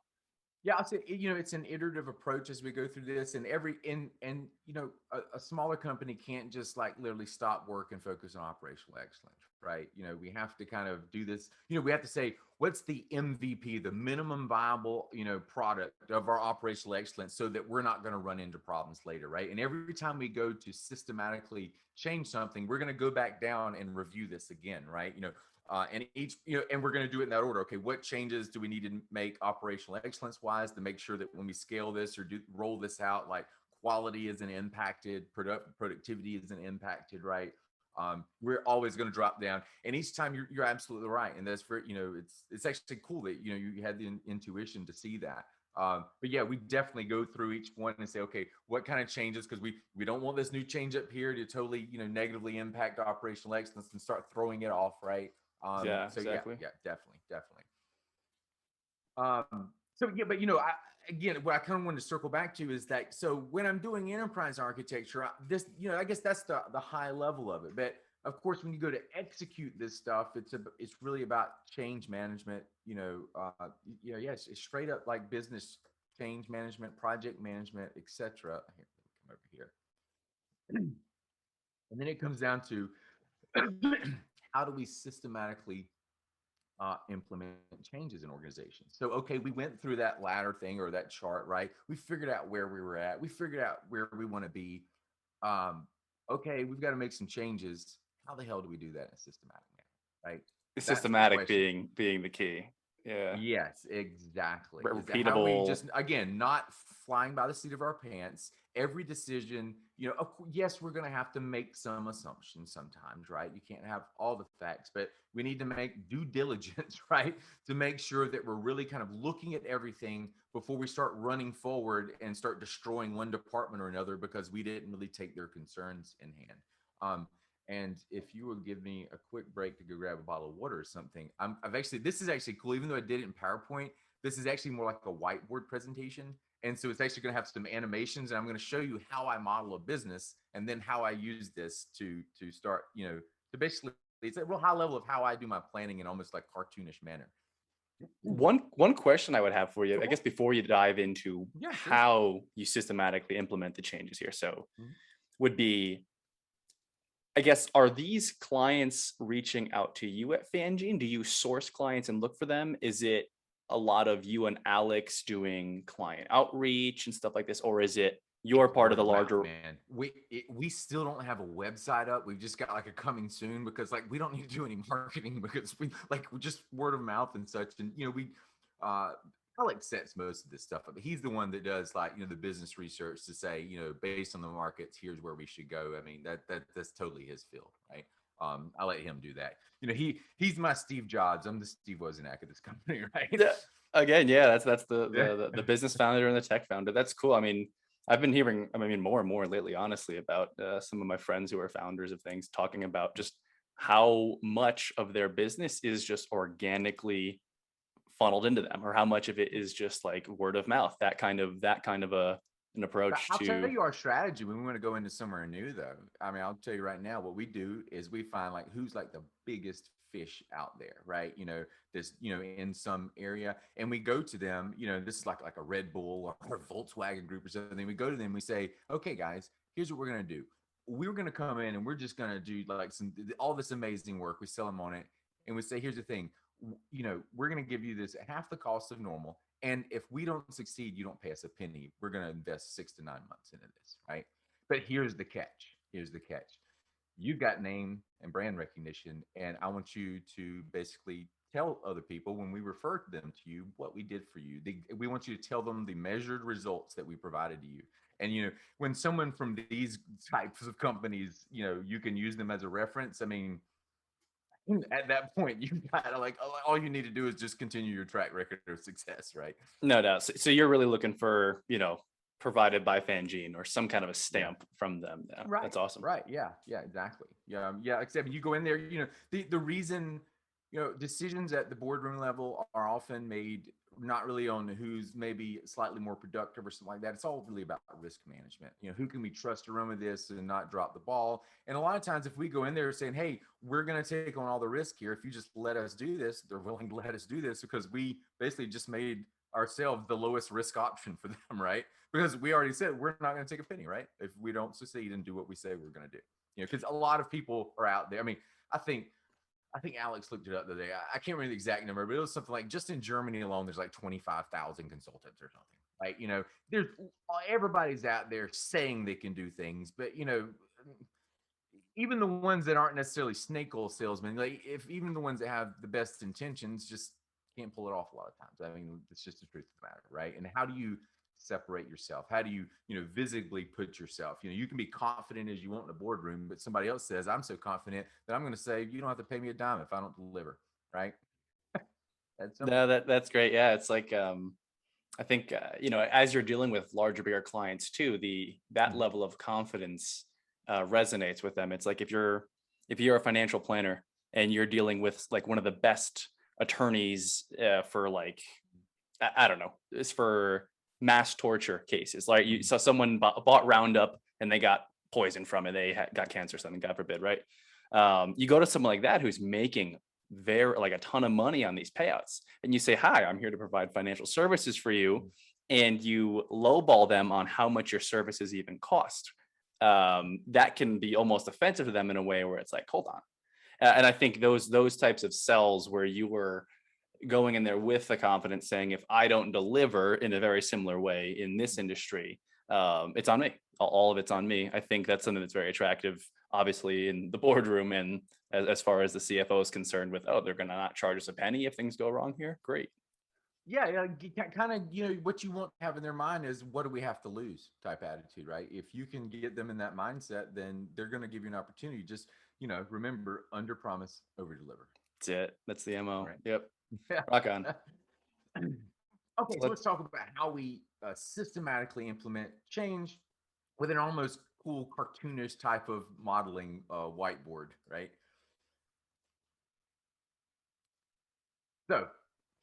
Yeah, I'll say, it's an iterative approach as we go through this, and a smaller company can't just like literally stop work and focus on operational excellence, right? We have to kind of do this. We have to say, what's the MVP, the minimum viable, product of our operational excellence, so that we're not going to run into problems later, right? And every time we go to systematically change something, we're going to go back down and review this again, right? And each, and we're going to do it in that order. Okay, what changes do we need to make operational excellence wise to make sure that when we scale this or roll this out, like quality isn't impacted, productivity isn't impacted, right? We're always going to drop down. And each time you're absolutely right. And that's for, it's actually cool that, you had the intuition to see that. But yeah, we definitely go through each one and say, okay, what kind of changes? Because we don't want this new change up here to totally, negatively impact operational excellence and start throwing it off, right? Yeah, So yeah, exactly. yeah, definitely, definitely. So yeah, but again, what I kind of wanted to circle back to is that so when I'm doing enterprise architecture, this, I guess that's the high level of it. But of course, when you go to execute this stuff, it's really about change management. Yes, it's straight up like business change management, project management, etc. Here, let me come over here, and then it comes down to how do we systematically implement changes in organizations. So, okay, we went through that ladder thing or that chart, right? We figured out where we were at. We figured out where we want to be. Um, okay, we've got to make some changes. How the hell do we do that in a systematic manner, right? That's the Systematic question. being the key. Yeah. Yes, exactly. Is that how we Repeatable. just, again, not flying by the seat of our pants? Every decision, yes, we're going to have to make some assumptions sometimes, right? You can't have all the facts, but we need to make due diligence, right? To make sure that we're really kind of looking at everything before we start running forward and start destroying one department or another because we didn't really take their concerns in hand. And if you would give me a quick break to go grab a bottle of water or something, this is actually cool. Even though I did it in PowerPoint, this is actually more like a whiteboard presentation. And so it's actually going to have some animations, and I'm going to show you how I model a business and then how I use this to start, to basically, it's a real high level of how I do my planning in almost like cartoonish manner. One question I would have for you, I Sure. guess, before you dive into Yeah, please. how you systematically implement the changes here, so Mhm. would be, I guess, are these clients reaching out to you at Fangene? Do you source clients and look for them? Is it a lot of you and Alex doing client outreach and stuff like this, or is it you're It's part of word the of mouth, larger? man. We still don't have a website up. We've just got like a coming soon because like we don't need to do any marketing because we just word of mouth and such. And we uh Alex sets most of this stuff up. He's the one that does like the business research to say based on the markets, here's where we should go. I mean that's totally his field, right? I let him do that. He's my Steve Jobs. I'm the Steve Wozniak of this company, right? Yeah, again, yeah, that's Yeah. the business founder and the tech founder. That's cool. I mean, I've been hearing, I mean, more and more lately, honestly, about some of my friends who are founders of things talking about just how much of their business is just organically funneled into them, or how much of it is just like word of mouth. That kind of an But approach I'll tell to. you our strategy when we want to go into somewhere new, though. I mean, I'll tell you right now, what we do is we find like who's like the biggest fish out there, right? This, in some area, and we go to them. This is like a Red Bull or Volkswagen group or something. We go to them, we say, okay, guys, here's what we're gonna do. We're gonna come in and we're just gonna do like all this amazing work. We sell them on it, and we say, here's the thing. We're gonna give you this at half the cost of normal. And if we don't succeed, you don't pay us a penny. We're going to invest 6 to 9 months into this, right? But here's the catch. Here's the catch. You've got name and brand recognition, and I want you to basically tell other people when we refer them to you what we did for you. We want you to tell them the measured results that we provided to you. And when someone from these types of companies, you can use them as a reference. I mean, at that point, you gotta like all you need to do is just continue your track record of success, right? No doubt. So you're really looking for, provided by Fangene or some kind of a Yeah. stamp from them. Yeah, Right. that's awesome. Right. Yeah. Yeah. Exactly. Yeah. Yeah. Except you go in there, the reason, decisions at the boardroom level are often made not really on who's maybe slightly more productive or something like that. It's all really about risk management. Who can we trust to run with this and not drop the ball? And a lot of times, if we go in there saying, hey, we're going to take on all the risk here, if you just let us do this, they're willing to let us do this because we basically just made ourselves the lowest risk option for them, right? Because we already said we're not going to take a penny, right? If we don't succeed and do what we say we're going to do, because a lot of people are out there. I mean, I think Alex looked it up the other day. I can't remember the exact number, but it was something like just in Germany alone, there's like 25,000 consultants or something. Right? There's everybody's out there saying they can do things, but even the ones that aren't necessarily snake oil salesmen, like if even the ones that have the best intentions, just can't pull it off a lot of times. I mean, it's just the truth of the matter, right? And how do you separate yourself? How do you, visibly put yourself? You can be confident as you want in the boardroom, but somebody else says, I'm so confident that I'm going to say, you don't have to pay me a dime if I don't deliver, right? That's simple. No, that's great. Yeah, it's like, I think, as you're dealing with larger, bigger clients too, that Mhm. level of confidence resonates with them. It's like if you're a financial planner and you're dealing with like one of the best attorneys for like, I don't know, it's for mass torture cases. Like you saw someone bought Roundup and they got poison from it. They got cancer or something, God forbid, right? You go to someone like that who's making like a ton of money on these payouts, and you say, "Hi, I'm here to provide financial services for you," and you lowball them on how much your services even cost. That can be almost offensive to them in a way where it's like, hold on. And I think those types of sells where you were going in there with the confidence saying, if I don't deliver in a very similar way in this industry, it's on me. All of it's on me. I think that's something that's very attractive, obviously, in the boardroom, and as far as the CFO is concerned with, oh, they're going to not charge us a penny if things go wrong here. Great. Yeah, kind of, what you want to have in their mind is, what do we have to lose type attitude, right? If you can get them in that mindset, then they're going to give you an opportunity. Just, remember, under promise, over deliver. That's it. That's the MO. Right. Yep. Yeah. Rock on. Okay, so let's talk about how we systematically implement change with an almost cool cartoonish type of modeling whiteboard, right? So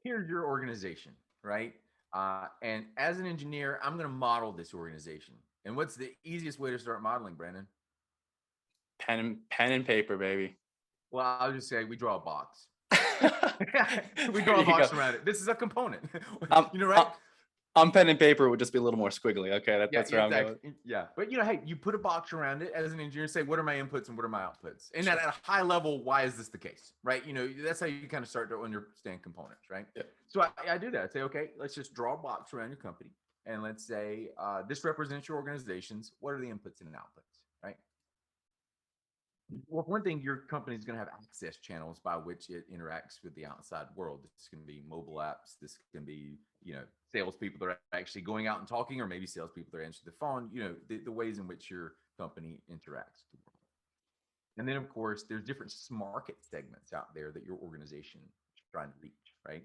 here's your organization, right? And as an engineer, I'm going to model this organization. And what's the easiest way to start modeling, Brandon? Pen and paper, baby. Well, I'll just say we draw a box. We There draw a you box go. around it. This is a component. I'm, Right? on pen and paper, it would just be a little more squiggly. Okay, that's where I'm going. Exactly. Yeah, but hey, you put a box around it as an engineer. Say, what are my inputs and what are my outputs? And Sure. at a high level, why is this the case? Right? That's how you kind of start to understand components, right? Yeah. So I do that. I say, okay, let's just draw a box around your company, and let's say this represents your organizations. What are the inputs and outputs? Right? Well, for one thing, your company is going to have access channels by which it interacts with the outside world. This can be mobile apps. This can be, salespeople that are actually going out and talking, or maybe salespeople that answer the phone. The ways in which your company interacts with the world. And then, of course, there's different market segments out there that your organization is trying to reach, right?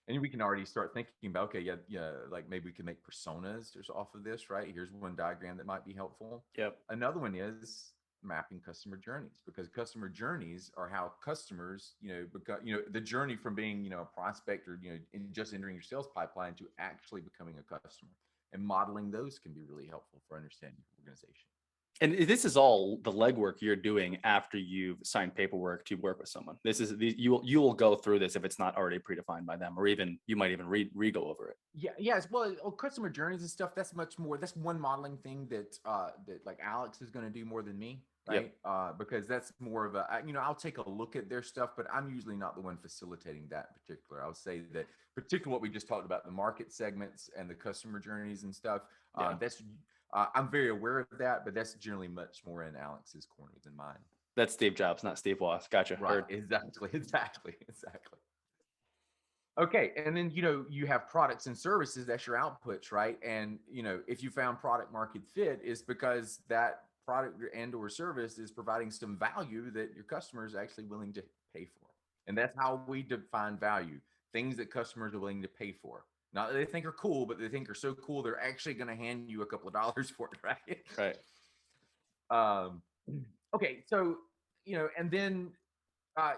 And we can already start thinking about, okay, yeah, like maybe we can make personas just off of this, right? Here's one diagram that might be helpful. Yep. Another one is mapping customer journeys, because customer journeys are how customers, the journey from being, a prospect or, just entering your sales pipeline to actually becoming a customer, and modeling those can be really helpful for understanding your organization. And this is all the legwork you're doing after you've signed paperwork to work with someone. You will go through this if it's not already predefined by them, or even you might even re-go over it. Yeah, yes. Well, customer journeys and stuff, that's much more. That's one modeling thing that like Alex is going to do more than me, right? Yep. Because that's more of a, I'll take a look at their stuff, but I'm usually not the one facilitating that particular. I would say that particularly what we just talked about, the market segments and the customer journeys and stuff. Yeah. That's I'm very aware of that, but that's generally much more in Alex's corner than mine. That's Steve Jobs, not Steve Woss. Gotcha. Right. Exactly. Okay, and then you have products and services. That's your outputs, right? And if you found product market fit, is because that product and or service is providing some value that your customer is actually willing to pay for. And that's how we define value: things that customers are willing to pay for. Not that they think are cool, but they think are so cool they're actually going to hand you a couple of dollars for it, right? Right. Okay, so and then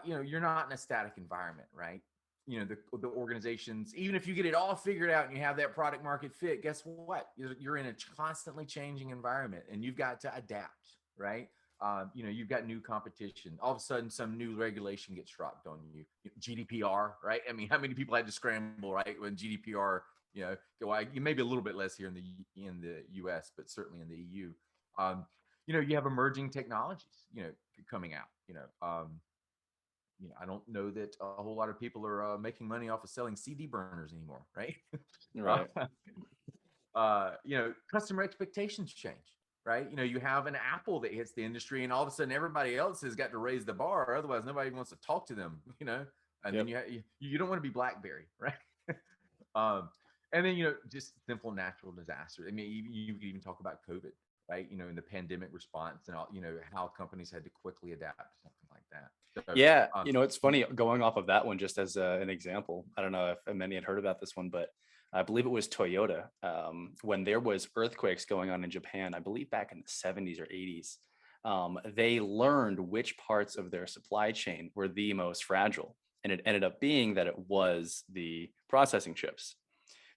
you're not in a static environment, right? The organizations, even if you get it all figured out and you have that product market fit, guess what? You're in a constantly changing environment, and you've got to adapt, right? You've got new competition. All of a sudden, some new regulation gets dropped on you. GDPR, right? I mean, how many people had to scramble, right, when GDPR, maybe a little bit less here in the US, but certainly in the EU. You have emerging technologies, coming out. I don't know that a whole lot of people are making money off of selling CD burners anymore, right? Right. Customer expectations change, right? You have an Apple that hits the industry, and all of a sudden everybody else has got to raise the bar. Otherwise, nobody wants to talk to them, And Yep. then you don't want to be BlackBerry, right? And then just simple natural disaster. I mean, you could even talk about COVID, right? In the pandemic response and all, how companies had to quickly adapt to something like that. So, Yeah, it's funny going off of that one just as an example. I don't know if many had heard about this one, but I believe it was Toyota. When there was earthquakes going on in Japan, I believe back in the 70s or 80s, they learned which parts of their supply chain were the most fragile. And it ended up being that it was the processing chips.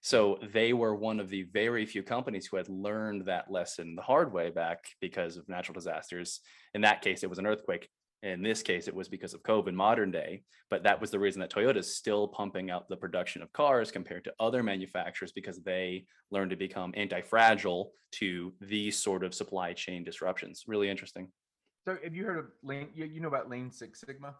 So they were one of the very few companies who had learned that lesson the hard way back because of natural disasters. In that case, it was an earthquake. In this case, it was because of COVID modern day. But that was the reason that Toyota is still pumping out the production of cars compared to other manufacturers, because they learned to become anti-fragile to these sort of supply chain disruptions. Really interesting. So have you heard of Lean? You know about Lean Six Sigma?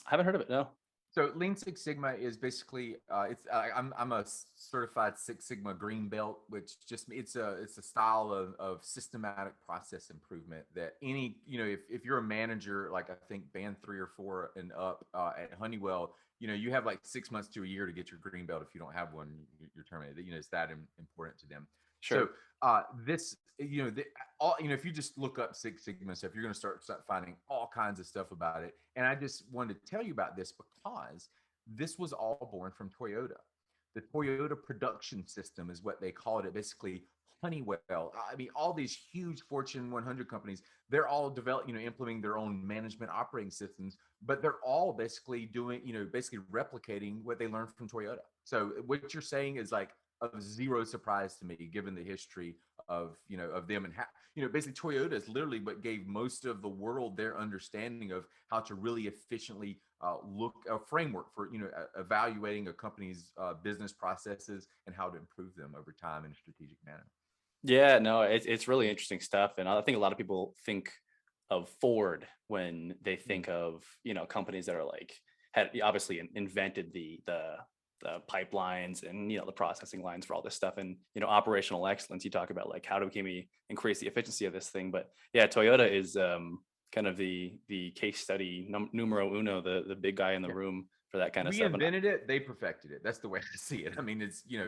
I haven't heard of it. No. So Lean Six Sigma is basically I'm a certified Six Sigma green belt, which just it's a style of systematic process improvement that any, you know, if you're a manager, like I think band 3 or 4 and up at Honeywell, you know, you have like 6 months to a year to get your green belt. If you don't have one, you're terminated. You know, it's that important to them. Sure. So this, you know, all, you know, if you just look up Six Sigma stuff, you're going to start finding all kinds of stuff about it. And I just wanted to tell you about this because this was all born from Toyota. The Toyota production system is what they called it. Basically, Honeywell. I mean, all these huge Fortune 100 companies, they're all developing, you know, implementing their own management operating systems, but they're all basically doing, you know, basically replicating what they learned from Toyota. So what you're saying is like of zero surprise to me, given the history of, you know, of them and how, you know, basically Toyota is literally what gave most of the world their understanding of how to really efficiently look a framework for, you know, evaluating a company's business processes and how to improve them over time in a strategic manner. Yeah, no, it's really interesting stuff. And I think a lot of people think of Ford when they think of, you know, companies that are like had obviously invented the pipelines and, you know, the processing lines for all this stuff. And, you know, operational excellence, you talk about like how can we increase the efficiency of this thing. But yeah, Toyota is kind of the case study numero uno, the big guy in the room for that kind of We stuff. invented it, they perfected it. That's the way I see it. I mean, it's, you know,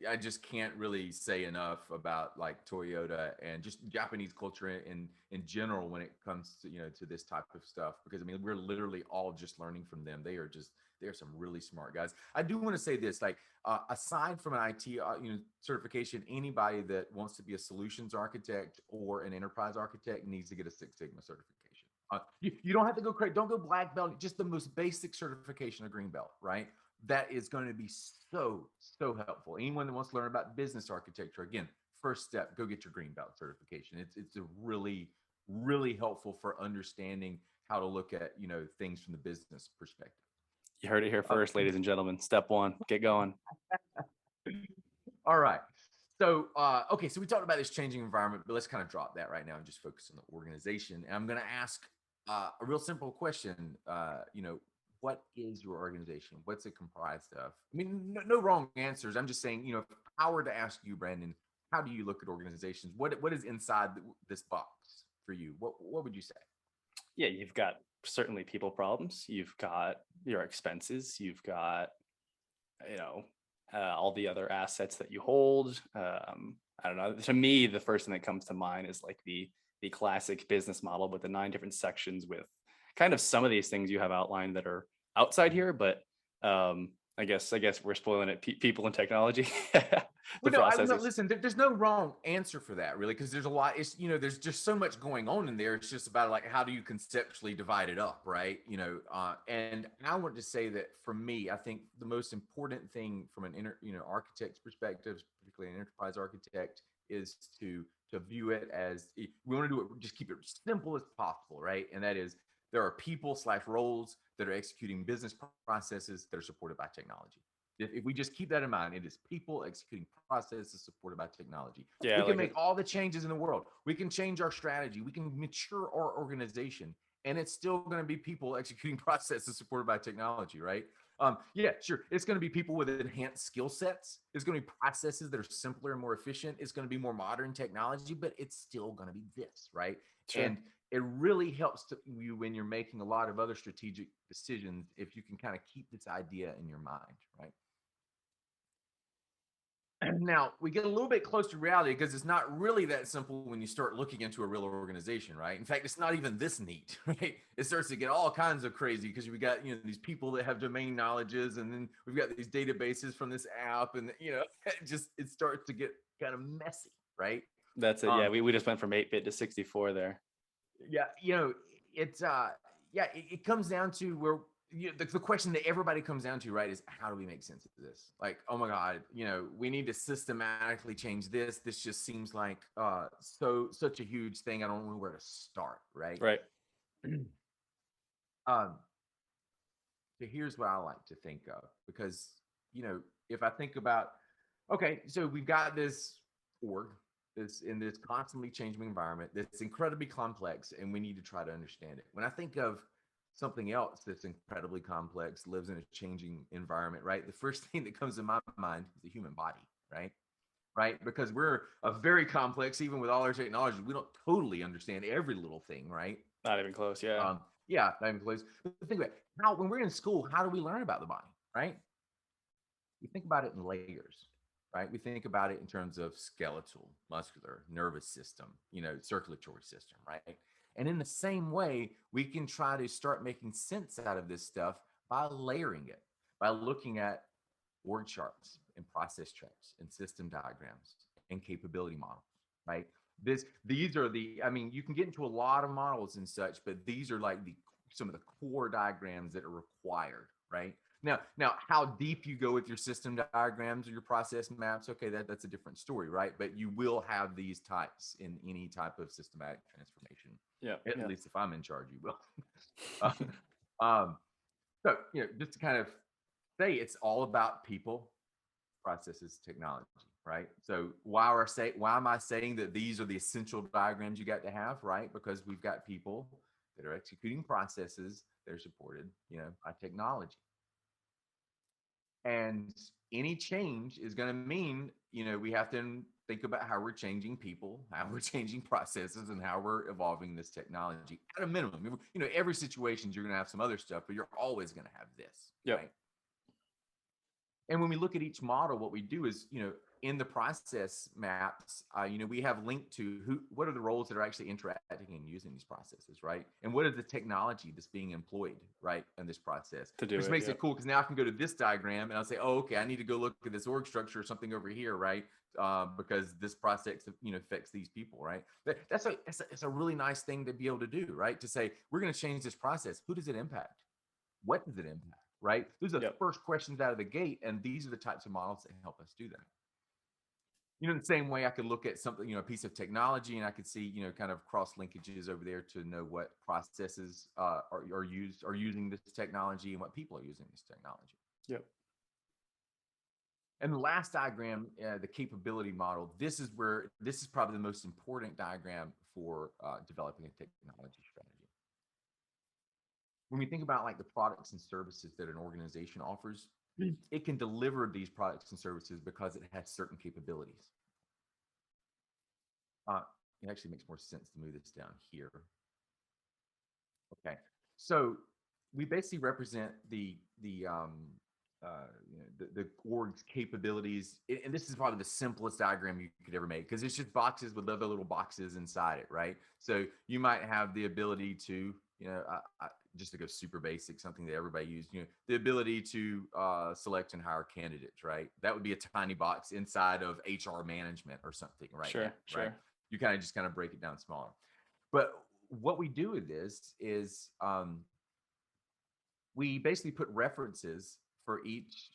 I just can't really say enough about like Toyota and just Japanese culture in general when it comes to, you know, to this type of stuff, because I mean, we're literally all just learning from them. They're some really smart guys. I do want to say this, like aside from an IT, you know, certification, anybody that wants to be a solutions architect or an enterprise architect needs to get a Six Sigma certification. You don't have to go crazy. Don't go black belt. Just the most basic certification of green belt, right? That is going to be so helpful. Anyone that wants to learn about business architecture, again, first step, go get your green belt certification. It's a really helpful for understanding how to look at, you know, things from the business perspective. You heard it here first, ladies and gentlemen. Step 1, get going. All right. So, okay, so we talked about this changing environment, but let's kind of drop that right now and just focus on the organization. And I'm going to ask a real simple question. You know, what is your organization? What's it comprised of? I mean, no wrong answers. I'm just saying, you know, if I were to ask you, Brandon, how do you look at organizations? What is inside this box for you? What would you say? Yeah, you've got certainly people problems. You've got your expenses. You've got, you know, all the other assets that you hold. I don't know. To me, the first thing that comes to mind is like the classic business model with the 9 different sections with kind of some of these things you have outlined that are outside here, but I guess we're spoiling it. People and technology. Well, no, listen, there's no wrong answer for that, really, because there's a lot. It's, you know, there's just so much going on in there. It's just about like how do you conceptually divide it up, right? You know, and I want to say that for me, I think the most important thing from an architect's perspective, particularly an enterprise architect, is to view it as we want to do it, just keep it simple as possible, right? And that is there are people/roles that are executing business processes that are supported by technology. If we just keep that in mind, it is people executing processes supported by technology. Yeah, we can make all the changes in the world. We can change our strategy. We can mature our organization, and it's still going to be people executing processes supported by technology, right? Yeah, sure. It's going to be people with enhanced skill sets. It's going to be processes that are simpler and more efficient. It's going to be more modern technology, but it's still going to be this, right? Sure. And it really helps you when you're making a lot of other strategic decisions if you can kind of keep this idea in your mind, right? And now we get a little bit close to reality because it's not really that simple when you start looking into a real organization, right? In fact, it's not even this neat, right? It starts to get all kinds of crazy because we got, you know, these people that have domain knowledges, and then we've got these databases from this app, and you know, it starts to get kind of messy, right? That's it. Yeah, we just went from 8-bit to 64 there. Yeah, it's it comes down to where the question that everybody comes down to, right, is how do we make sense of this? Like, oh my God, we need to systematically change this. This just seems like such a huge thing. I don't know where to start, right? Right. Um, so here's what I like to think of, because if I think about, okay, so we've got this org this in this constantly changing environment that's incredibly complex, and we need to try to understand it. When I think of something else that's incredibly complex, lives in a changing environment, right, the first thing that comes to my mind is the human body, right, because we're a very complex, even with all our technology, we don't totally understand every little thing, right? Not even close. Yeah. Yeah, not even close. But think about it. How, when we're in school, how do we learn about the body, right? We think about it in layers, right? We think about it in terms of skeletal, muscular, nervous system, circulatory system, right? And in the same way, we can try to start making sense out of this stuff by layering it, by looking at org charts and process charts and system diagrams and capability models, right? These are I mean, you can get into a lot of models and such, but these are like some of the core diagrams that are required, right? Now, how deep you go with your system diagrams or your process maps, okay, that's a different story, right? But you will have these types in any type of systematic transformation. Yeah. At least if I'm in charge, you will. um, so, just to kind of say, it's all about people, processes, technology, right? So why am I saying that these are the essential diagrams you got to have, right? Because we've got people that are executing processes that are supported, by technology. And any change is going to mean, we have to think about how we're changing people, how we're changing processes, and how we're evolving this technology at a minimum. Every situation you're going to have some other stuff, but you're always going to have this, right? And when we look at each model, what we do is, in the process maps, we have linked to what are the roles that are actually interacting and using these processes, right? And what is the technology that's being employed, right, in this process? Which makes it cool, because now I can go to this diagram and I'll say, oh, okay, I need to go look at this org structure or something over here, right? Because this process, affects these people, right? That's a really nice thing to be able to do, right? To say, we're going to change this process. Who does it impact? What does it impact? Right? Those are the first questions out of the gate, and these are the types of models that help us do that. In the same way, I could look at something, a piece of technology, and I could see, kind of cross linkages over there to know what processes are using this technology and what people are using this technology. Yep. And the last diagram, the capability model, this is probably the most important diagram for developing a technology strategy. When we think about like the products and services that an organization offers, it can deliver these products and services because it has certain capabilities. It actually makes more sense to move this down here. Okay, so we basically represent the org's capabilities, and this is probably the simplest diagram you could ever make, because it's just boxes with other little boxes inside it, right? So you might have the ability to, just to go super basic, something that everybody used, the ability to select and hire candidates, right? That would be a tiny box inside of HR management or something, right? Sure. Right? You kind of break it down smaller. But what we do with this is we basically put references for each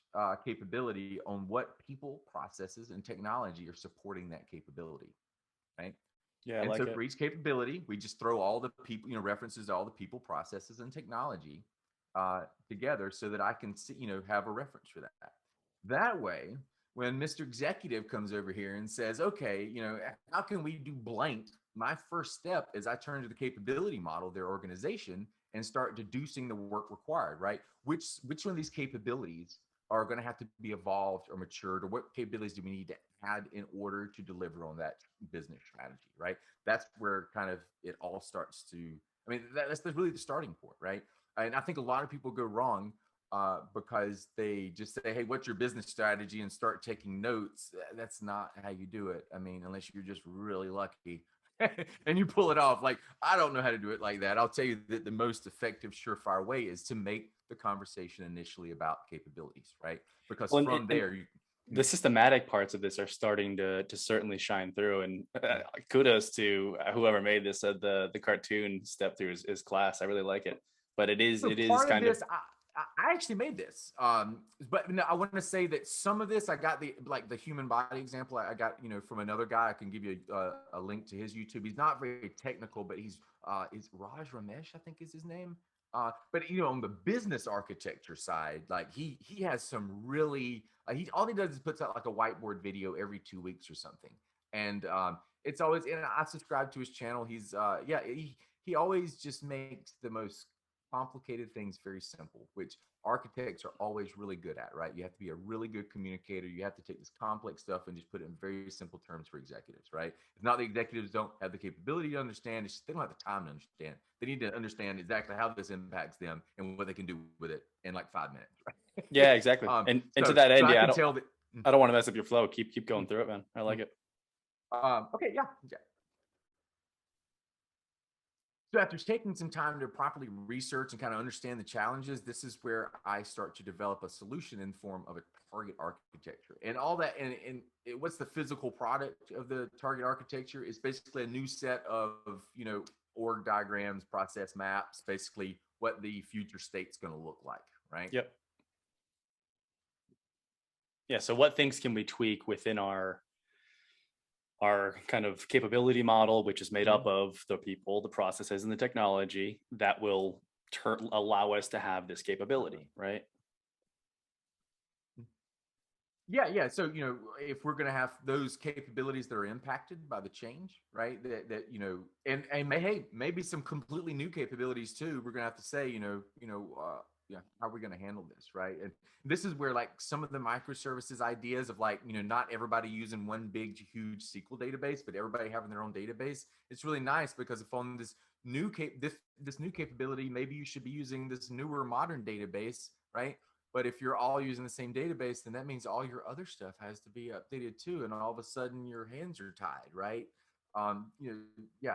capability on what people, processes, and technology are supporting that capability, right? Yeah. And so for each capability, we just throw all the people, references to all the people, processes, and technology together, so that I can see, have a reference for that. That way, when Mr. Executive comes over here and says, okay, how can we do blank? My first step is I turn to the capability model of their organization and start deducing the work required, right? Which one of these capabilities are going to have to be evolved or matured, or what capabilities do we need to add in order to deliver on that business strategy, right? That's where kind of it all starts to, that's really the starting point, right? And I think a lot of people go wrong because they just say, hey, what's your business strategy, and start taking notes. That's not how you do it. Unless you're just really lucky and you pull it off. Like, I don't know how to do it like that. I'll tell you that the most effective, surefire way is to make the conversation initially about capabilities, right? Because from there, the systematic parts of this are starting to certainly shine through, and kudos to whoever made this. The cartoon step through is class. I really like it, but it is part kind of this, I actually made this, but no, I want to say that some of this I got the human body example I got from another guy. I can give you a link to his YouTube. He's not very technical, but he's is Raj Ramesh, I think is his name. But on the business architecture side, like he has some really he all he does is puts out like a whiteboard video every 2 weeks or something, and it's always, and I subscribe to his channel. He's he always just makes the most complicated things very simple, which architects are always really good at, right? You have to be a really good communicator. You have to take this complex stuff and just put it in very simple terms for executives, right? It's not the executives don't have the capability to understand, it's just they don't have the time to understand. They need to understand exactly how this impacts them and what they can do with it in like 5 minutes, right? Yeah, exactly. And to that end, yeah, I don't want to mess up your flow. Keep going through it, man. I like it. Okay, yeah. So after taking some time to properly research and kind of understand the challenges, this is where I start to develop a solution in form of a target architecture. And all that, and what's the physical product of the target architecture? Is basically a new set of, org diagrams, process maps, basically what the future state's going to look like, right? Yep. Yeah, so what things can we tweak within our kind of capability model, which is made up of the people, the processes, and the technology that will allow us to have this capability, right? Yeah. So, if we're going to have those capabilities that are impacted by the change, right? That and hey, maybe some completely new capabilities too. We're going to have to say, how are we going to handle this, right? And this is where like some of the microservices ideas of like, not everybody using one big huge SQL database, but everybody having their own database. It's really nice because if on this new this new capability, maybe you should be using this newer modern database, right? But if you're all using the same database, then that means all your other stuff has to be updated too. And all of a sudden your hands are tied, right? Yeah,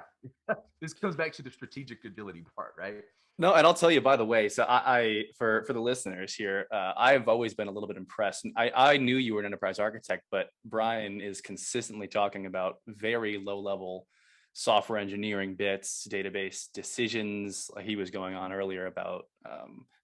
this comes back to the strategic agility part, right? No, and I'll tell you, by the way, so I for the listeners here, I've always been a little bit impressed. I knew you were an enterprise architect, but Brian is consistently talking about very low level software engineering bits, database decisions. He was going on earlier about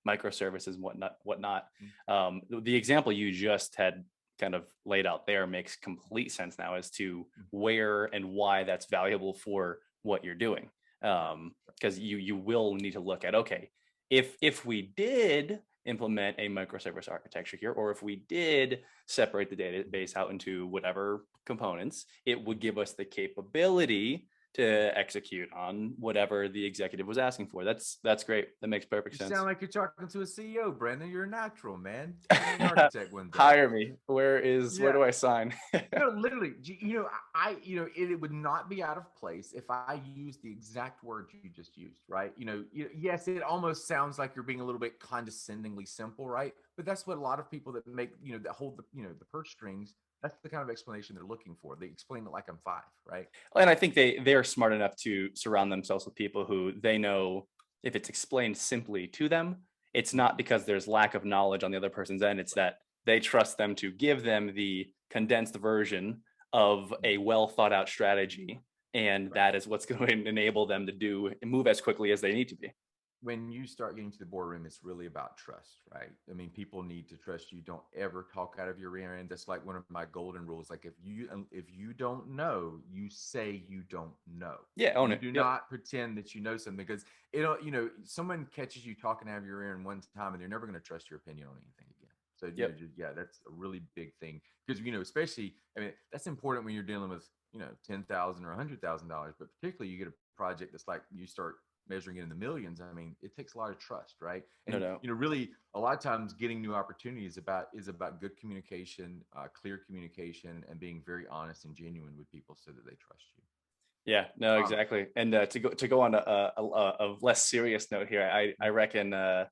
microservices and whatnot. The example you just had kind of laid out there makes complete sense now as to where and why that's valuable for what you're doing. Because you will need to look at, okay, if we did implement a microservice architecture here, or if we did separate the database out into whatever components, it would give us the capability to execute on whatever the executive was asking for. That's great. That makes perfect sense. You sound like you're talking to a CEO, Brandon. You're a natural, man. An architect one day. Hire me. Where do I sign? Literally, it would not be out of place if I used the exact words you just used, right? Yes, it almost sounds like you're being a little bit condescendingly simple, right? But that's what a lot of people that make, that hold the purse strings, that's the kind of explanation they're looking for. They explain it like I'm five, right? And I think they're smart enough to surround themselves with people who they know if it's explained simply to them, it's not because there's lack of knowledge on the other person's end. It's that they trust them to give them the condensed version of a well thought out strategy. And that is what's going to enable them to move as quickly as they need to be. When you start getting to the boardroom, it's really about trust, right? I mean, people need to trust you. Don't ever talk out of your rear end. That's like one of my golden rules. Like if you don't know, you say you don't know. Yeah, own it. Do not pretend that you know something, because someone catches you talking out of your ear in one time and they're never going to trust your opinion on anything again. So that's a really big thing, because especially, I mean, that's important when you're dealing with $10,000 or $100,000, but particularly you get a project that's like you start measuring it in the millions. I mean, it takes a lot of trust, right? And really, a lot of times getting new opportunities is about good communication, clear communication, and being very honest and genuine with people so that they trust you. Yeah, no, exactly. And to go on a less serious note here, I reckon the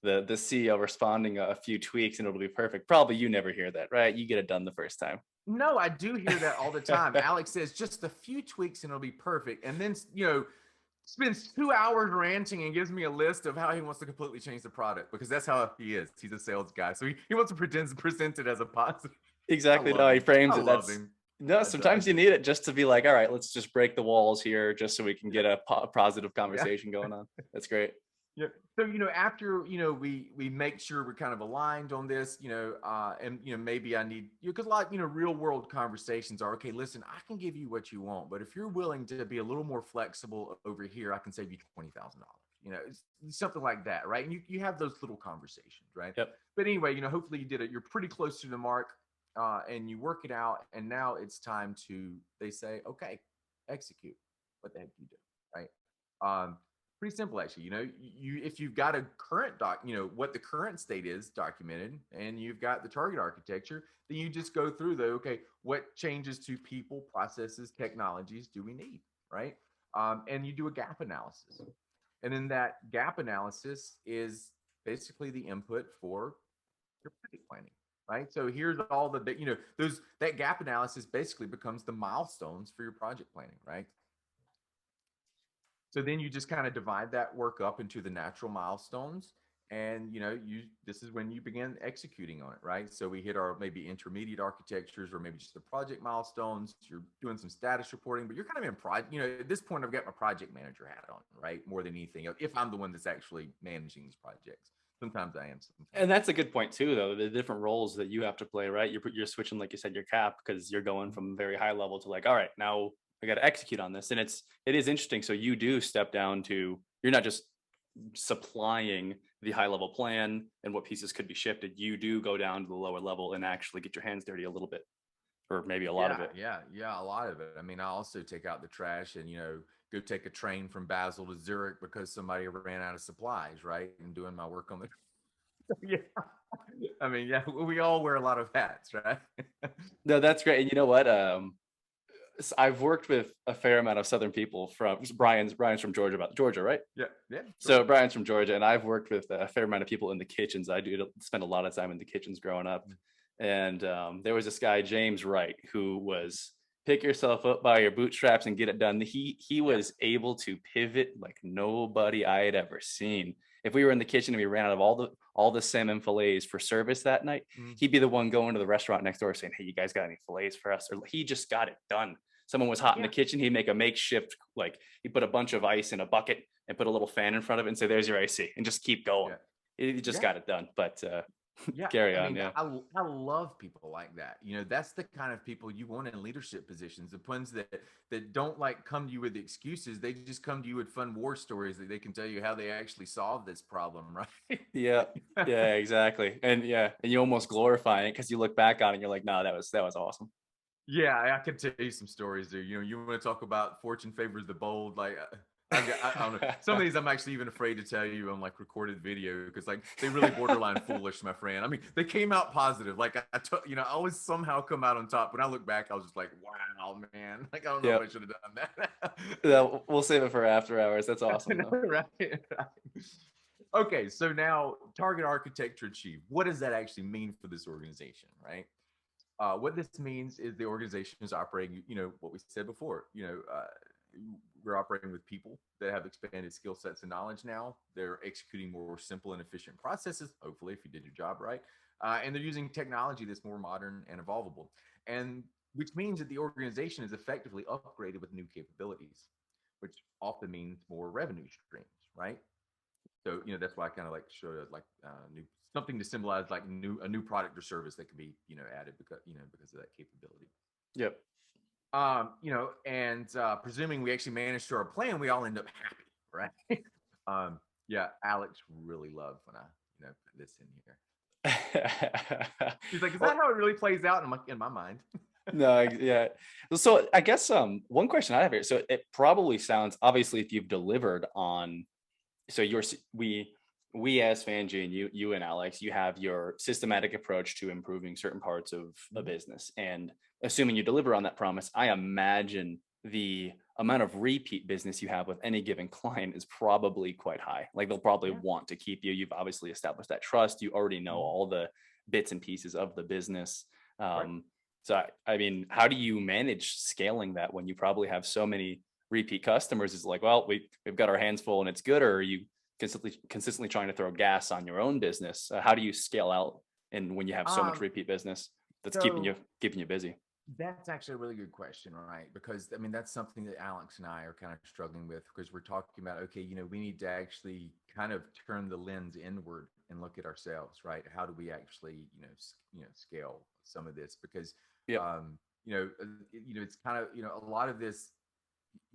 CEO responding a few tweaks and it'll be perfect. Probably you never hear that, right? You get it done the first time. No, I do hear that all the time. Alex says just a few tweaks and it'll be perfect, and then spends 2 hours ranting and gives me a list of how he wants to completely change the product, because that's how he is. He's a sales guy. So he wants to present it as a positive. Exactly. love No, he him. frames I it. love That's him. no, I sometimes you do. need it just to be like, all right, let's just break the walls here just so we can Yeah. get a positive Yeah. conversation going on. That's great. Yeah. So, after, we make sure we're kind of aligned on this, and, maybe I need you, because a lot, real world conversations are, okay, listen, I can give you what you want, but if you're willing to be a little more flexible over here, I can save you $20,000. It's something like that, right? And you have those little conversations, right? Yep. But anyway, hopefully you did it. You're pretty close to the mark, and you work it out. And now it's time to, they say, okay, execute. What the heck do you do, right? Um, Pretty simple, actually. If you've got a current what the current state is documented, and you've got the target architecture, then you just go through okay, what changes to people, processes, technologies do we need, right? And you do a gap analysis, and then that gap analysis is basically the input for your project planning, right? So here's all those that gap analysis basically becomes the milestones for your project planning, right? So then you just kind of divide that work up into the natural milestones, and this is when you begin executing on it, right? So we hit our maybe intermediate architectures, or maybe just the project milestones. You're doing some status reporting, but you're kind of in project. At this point, I've got my project manager hat on, right? More than anything, if I'm the one that's actually managing these projects. Sometimes I am. And that's a good point too, though. The different roles that you have to play, right? You're switching, like you said, your cap, because you're going from very high level to like, all right, now I got to execute on this, and it is interesting. So you do step down to, you're not just supplying the high level plan and what pieces could be shifted. You do go down to the lower level and actually get your hands dirty a little bit, or maybe a lot of Yeah, it. yeah, a lot of it. I mean, I also take out the trash and, go take a train from Basel to Zurich because somebody ran out of supplies, right? And doing my work on the yeah. I mean, yeah, we all wear a lot of hats, right? No, that's great. And you know what? I've worked with a fair amount of Southern people. From Brian's from Georgia, right? Yeah, yeah, So sure. Brian's from Georgia, and I've worked with a fair amount of people in the kitchens. I do spend a lot of time in the kitchens growing up, and there was this guy, James Wright, who was pick yourself up by your bootstraps and get it done. He Yeah, was able to pivot like nobody I had ever seen. If we were in the kitchen and we ran out of all the salmon fillets for service that night, mm, he'd be the one going to the restaurant next door saying, "Hey, you guys got any fillets for us?" Or he just got it done. Someone was hot in the yeah, kitchen, he'd make a makeshift, like he put a bunch of ice in a bucket and put a little fan in front of it and say, "There's your AC," and just keep going. yeah, He just yeah. got it done. But Yeah, carry I on, mean, yeah. I love people like that. That's the kind of people you want in leadership positions. The ones that don't like come to you with excuses. They just come to you with fun war stories that they can tell you how they actually solved this problem, right? Yeah, yeah, exactly. And yeah, and you almost glorify it because you look back on it and you're like, no, that was awesome. Yeah, I can tell you some stories there. You want to talk about fortune favors the bold. Like, I don't know. Some of these I'm actually even afraid to tell you on like recorded video because like they really borderline foolish, my friend. I mean, they came out positive. Like I always somehow come out on top. When I look back, I was just like, wow, man. Like I don't know if I Yep. should have done that. Yeah, we'll save it for after hours. That's awesome though. Right, right. Okay, so now target architecture achieved. What does that actually mean for this organization, right? What this means is the organization is operating, what we said before, we're operating with people that have expanded skill sets and knowledge now. They're executing more simple and efficient processes, hopefully, if you did your job right. And they're using technology that's more modern and evolvable. And which means that the organization is effectively upgraded with new capabilities, which often means more revenue streams, right? So that's why I kind of like show it like new something to symbolize like a new product or service that can be added because of that capability. Yep. And presuming we actually manage to our plan, we all end up happy, right? Yeah, Alex really loved when I put this in here. He's like, is that Well, how it really plays out in my mind? no, yeah. So I guess one question I have here. So it probably sounds, obviously, if you've delivered on, so we as Fanji and you and Alex, you have your systematic approach to improving certain parts of a business, and assuming you deliver on that promise, I imagine the amount of repeat business you have with any given client is probably quite high. Like they'll probably Yeah. want to keep you. You've obviously established that trust. You already know all the bits and pieces of the business. Right. So I mean, how do you manage scaling that when you probably have so many repeat customers? Is like, well, we've got our hands full and it's good, or are you consistently trying to throw gas on your own business? How do you scale out and when you have so much Um, repeat business? that's So keeping you busy? that's actually a really good question, right? Because I mean, that's something that Alex and I are kind of struggling with because we're talking about, okay, we need to actually kind of turn the lens inward and look at ourselves, right? How do we actually, scale some of this? Because, Yep. um, it's kind of, a lot of this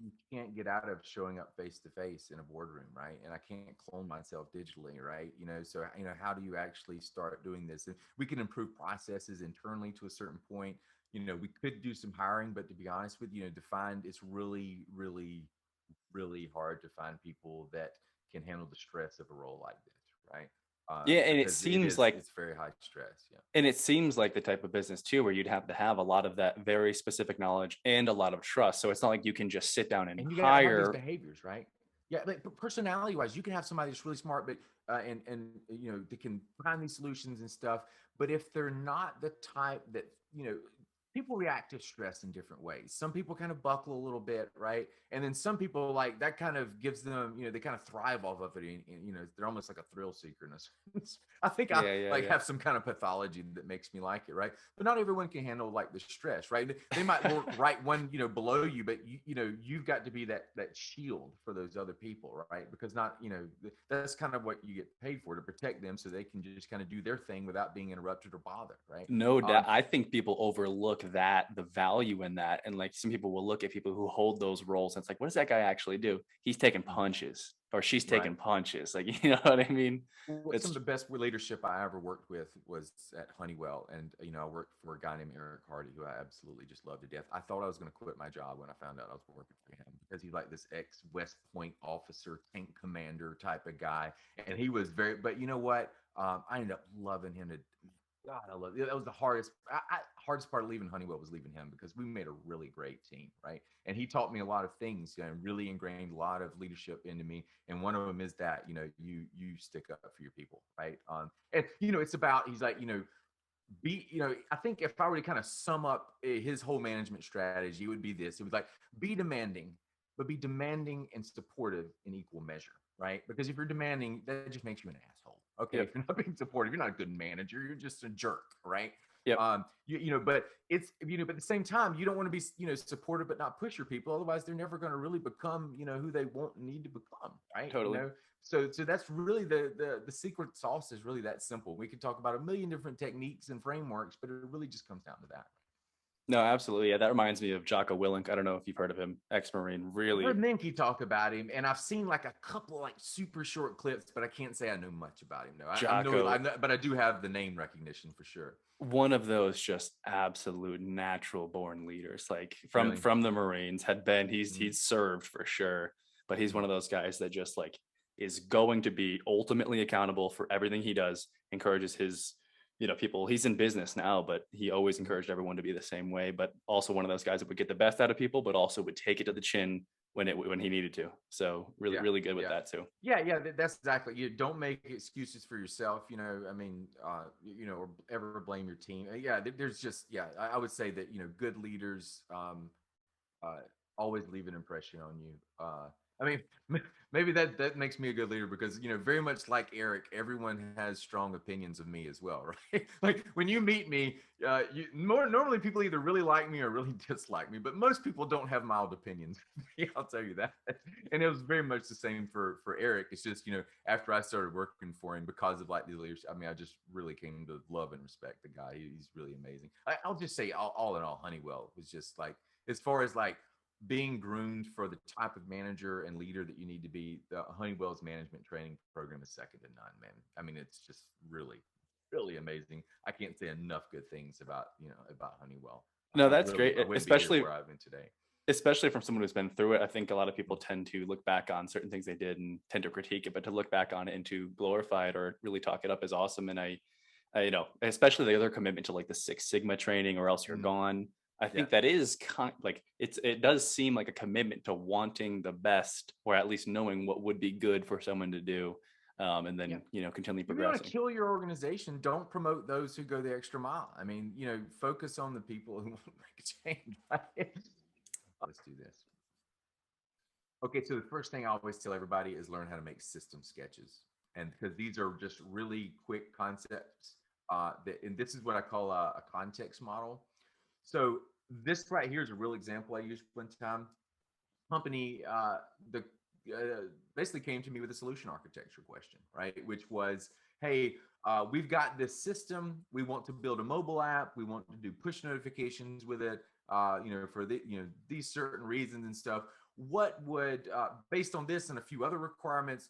you can't get out of showing up face to face in a boardroom, right? And I can't clone myself digitally, right? So how do you actually start doing this? And we can improve processes internally to a certain point. We could do some hiring, but to be honest with you, to find it's really, really, really hard to find people that can handle the stress of a role like this, right? Yeah, and it Because seems like it's very high stress. Yeah. and it seems like the type of business too where you'd have to have a lot of that very specific knowledge and a lot of trust. So it's not like you can just sit down and And you got to have these hire. behaviors, right? Yeah, like personality wise, you can have somebody that's really smart, but they can find these solutions and stuff. But if they're not the type that people react to stress in different ways. Some people kind of buckle a little bit, right? And then some people like that kind of gives them, they kind of thrive off of it. And they're almost like a thrill seeker in a sense. I think I Yeah, yeah, like yeah. have some kind of pathology that makes me like it, right? But not everyone can handle like the stress, right? They might work right one, below you, but you've got to be that shield for those other people, right? Because not, that's kind of what you get paid for, to protect them so they can just kind of do their thing without being interrupted or bothered, right? No doubt. I think people overlook the value in that. And like some people will look at people who hold those roles and it's like, what does that guy actually do? He's taking punches or she's Right. taking punches. Like, you know what I mean? Some of It's the best leadership I ever worked with was at Honeywell, and I worked for a guy named Eric Hardy, who I absolutely just loved to death. I thought I was going to quit my job when I found out I was working for him because he's like this ex West Point officer, tank commander type of guy, and he was very. But you know what? I ended up loving him to God, I love it. That was the hardest part of leaving Honeywell was leaving him because we made a really great team, right? And he taught me a lot of things, and really ingrained a lot of leadership into me. And one of them is that you stick up for your people, right? And it's about he's like I think if I were to kind of sum up his whole management strategy, it would be this: it was like be demanding, but be demanding and supportive in equal measure, right? Because if you're demanding, that just makes you an asshole. Okay, if yep. you're not being supportive, you're not a good manager. You're just a jerk, right? Yep. But it's but at the same time, you don't want to be supportive but not push your people. Otherwise, they're never going to really become who they want and need to become, right? Totally. So that's really the secret sauce is really that simple. We could talk about a million different techniques and frameworks, but it really just comes down to that. No, absolutely. Yeah. That reminds me of Jocko Willink. I don't know if you've heard of him, ex-Marine, I've really. heard Minky talk about him, and I've seen like a couple like super short clips, but I can't say I know much about him. No, I Jocko, know, but I do have the name recognition for sure. one of those just absolute natural born leaders, like from Really. from the Marines, had been Mm-hmm. he's served for sure, but he's one Mm-hmm. of those guys that just like is going to be ultimately accountable for everything he does, encourages his people. He's in business now, but he always Mm-hmm. encouraged everyone to be the same way, but also one of those guys that would get the best out of people but also would take it to the chin when he needed to. So really Yeah, really good with yeah, that too. yeah. That's exactly. You don't make excuses for yourself. I mean, or ever blame your team. Yeah, there's just I would say that good leaders uh, always leave an impression on you. I mean, maybe that makes me a good leader because very much like Eric, everyone has strong opinions of me as well, right? Like when you meet me, normally people either really like me or really dislike me, but most people don't have mild opinions. Yeah, I'll tell you that. And it was very much the same for Eric. It's just after I started working for him because of like the leadership, I mean, I just really came to love and respect the guy. He's really amazing. I'll just say all in all, Honeywell was just like as far as like being groomed for the type of manager and leader that you need to be, the Honeywell's management training program is second to none, man. I mean, it's just really, really amazing. I can't say enough good things about, about Honeywell. No, that's great, I wouldn't be here especially where I've been today. especially from someone who's been through it. I think a lot of people tend to look back on certain things they did and tend to critique it, but to look back on it and to glorify it or really talk it up is awesome. And especially the other commitment to like the Six Sigma training or else you're Mm, gone. I yeah. think that is like it does seem like a commitment to wanting the best or at least knowing what would be good for someone to do. And Yeah. then, continually If you want to progressing. kill your organization, don't promote those who go the extra mile. I mean, focus on the people who want to make a change. Right? Let's do this. Okay, so the first thing I always tell everybody is learn how to make system sketches. And because these are just really quick concepts, And this is what I call a context model. So this right here is a real example I used one time. Company the basically came to me with a solution architecture question, right? Which was, hey, we've got this system. We want to build a mobile app. We want to do push notifications with it. For the these certain reasons and stuff. What would based on this and a few other requirements,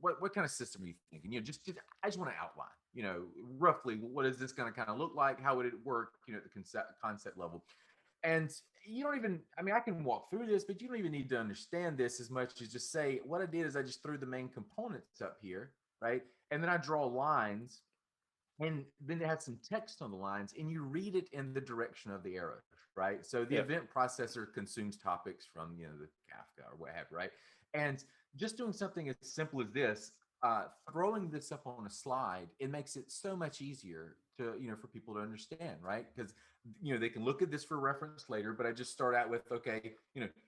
what kind of system are you thinking? Just I just want to outline, roughly what is this going to kind of look like? How would it work? At the concept level. And you don't even, I mean, I can walk through this, but you don't even need to understand this as much as just say, what I did is I just threw the main components up here, right? And then I draw lines, and then it has some text on the lines, and you read it in the direction of the arrow, right? So the Yeah. event processor consumes topics from, the Kafka or what have you, right? And just doing something as simple as this, throwing this up on a slide, it makes it so much easier to, for people to understand, right? Because they can look at this for reference later, but I just start out with, okay,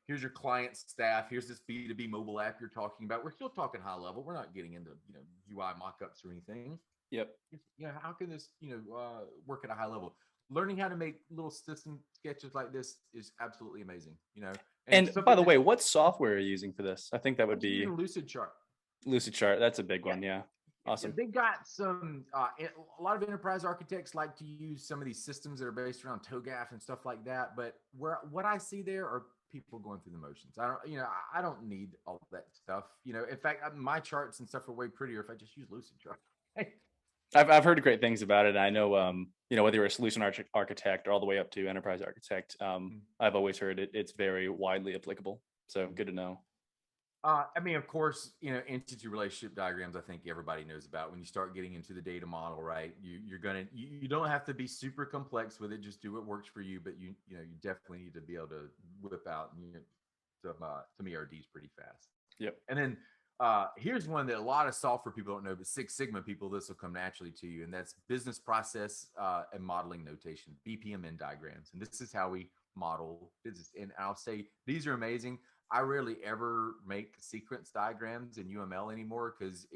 here's your client staff, here's this B2B mobile app you're talking about. We're still talking high level. We're not getting into, UI mockups or anything. Yep. How can this, work at a high level? Learning how to make little system sketches like this is absolutely amazing, And by the way, what software are you using for this? I think that would be Lucidchart. Lucidchart. That's a big one. Yeah. Awesome. They got some, a lot of enterprise architects like to use some of these systems that are based around TOGAF and stuff like that. But what I see there are people going through the motions. I don't need all that stuff. In fact, my charts and stuff are way prettier if I just use Lucidchart. I've heard great things about it. I know, whether you're a solution architect or all the way up to enterprise architect, I've always heard it's very widely applicable. So good to know. Of course, entity relationship diagrams, I think everybody knows about. When you start getting into the data model, right? You don't have to be super complex with it. Just do what works for you. But you definitely need to be able to whip out some ERDs pretty fast. Yep. And then here's one that a lot of software people don't know, but Six Sigma people, this will come naturally to you, and that's business process and modeling notation, BPMN diagrams. And this is how we model business. And I'll say these are amazing. I rarely ever make sequence diagrams in UML anymore because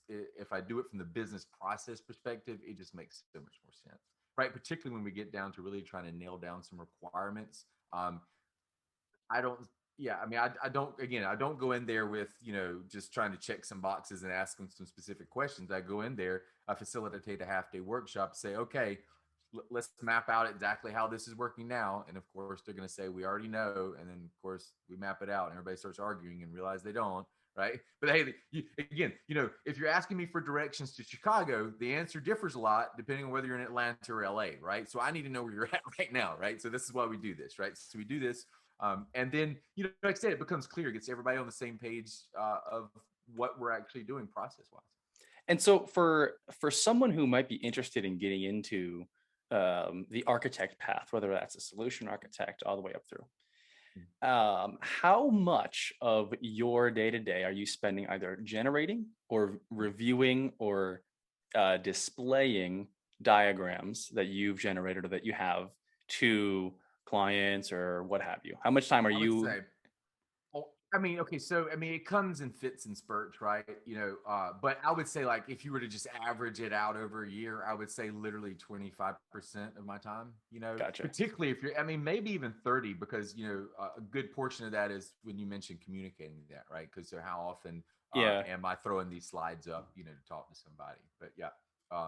if I do it from the business process perspective, it just makes so much more sense, right? Particularly when we get down to really trying to nail down some requirements. I don't go in there with, just trying to check some boxes and ask them some specific questions. I go in there, I facilitate a half-day workshop, say, okay, let's map out exactly how this is working now. And of course, they're going to say, we already know. And then, of course, we map it out and everybody starts arguing and realize they don't. Right. But hey, if you're asking me for directions to Chicago, the answer differs a lot depending on whether you're in Atlanta or LA. Right. So I need to know where you're at right now. Right. So this is why we do this. Right. So we do this. And then, like I said, it becomes clear, it gets everybody on the same page of what we're actually doing process wise. And so for someone who might be interested in getting into the architect path, whether that's a solution architect all the way up through, how much of your day-to-day are you spending either generating or reviewing or displaying diagrams that you've generated or that you have to clients or what have you? How much time are you? It comes in fits and spurts, right? But I would say, like, if you were to just average it out over a year, I would say literally 25% of my time, Gotcha. Particularly if you're, maybe even 30, because, a good portion of that is when you mentioned communicating that, right? Because so how often am I throwing these slides up, to talk to somebody? But yeah.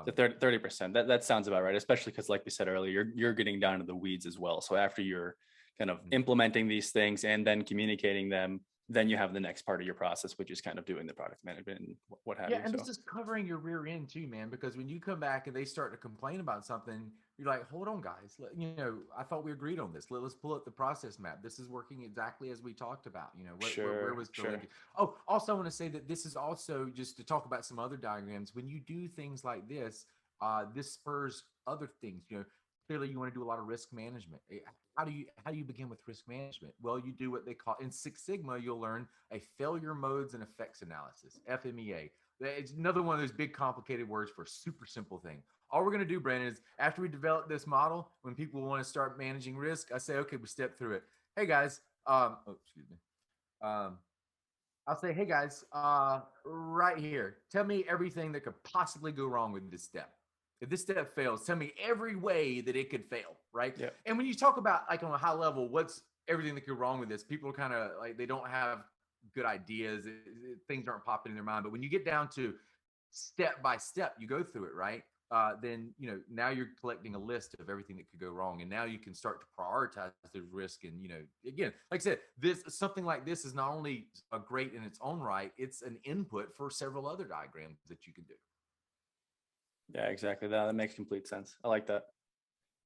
The 30%, that sounds about right, especially because like we said earlier, you're getting down to the weeds as well. So after you're kind of implementing these things and then communicating them, then you have the next part of your process, which is kind of doing the product management and what have you. And this is covering your rear end too, man, because when you come back and they start to complain about something, you're like, hold on, guys. I thought we agreed on this. Let's pull up the process map. This is working exactly as we talked about. Where was the link? Oh, also, I want to say that this is also, just to talk about some other diagrams. When you do things like this, this spurs other things. Clearly you want to do a lot of risk management. How do you begin with risk management? Well, you do what they call, in Six Sigma, you'll learn a failure modes and effects analysis, FMEA. It's another one of those big complicated words for a super simple thing. All we're going to do, Brandon, is after we develop this model, when people want to start managing risk, I say, okay, we step through it. Hey guys, I'll say, hey guys, right here, tell me everything that could possibly go wrong with this step. If this step fails, tell me every way that it could fail, right? Yeah. And when you talk about like on a high level, what's everything that could go wrong with this, people are kind of like they don't have good ideas. Things aren't popping in their mind. But when you get down to step by step, you go through it, right? Then now you're collecting a list of everything that could go wrong, and now you can start to prioritize the risk. And again, like I said, this something like this is not only a great in its own right, it's an input for several other diagrams that you can do. Yeah, exactly. That makes complete sense. I like that.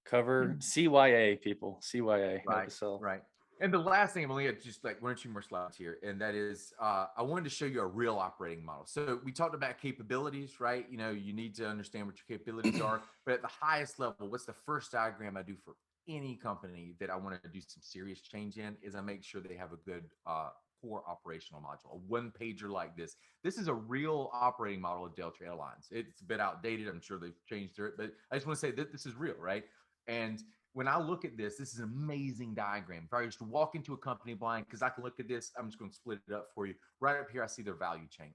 Cover CYA, people. CYA. Note Right, to self. right. And the last thing, I'm only got just like one or two more slides here, and that is I wanted to show you a real operating model. So we talked about capabilities, right? You need to understand what your capabilities are, but at the highest level, what's the first diagram I do for any company that I want to do some serious change in is I make sure they have a good core operational module, a one pager like this. This is a real operating model of Delta Airlines. It's a bit outdated. I'm sure they've changed it, but I just want to say that this is real, right? And when I look at this is an amazing diagram. If I was to walk into a company blind, because I can look at this, I'm just going to split it up for you. Right up here, I see their value chain.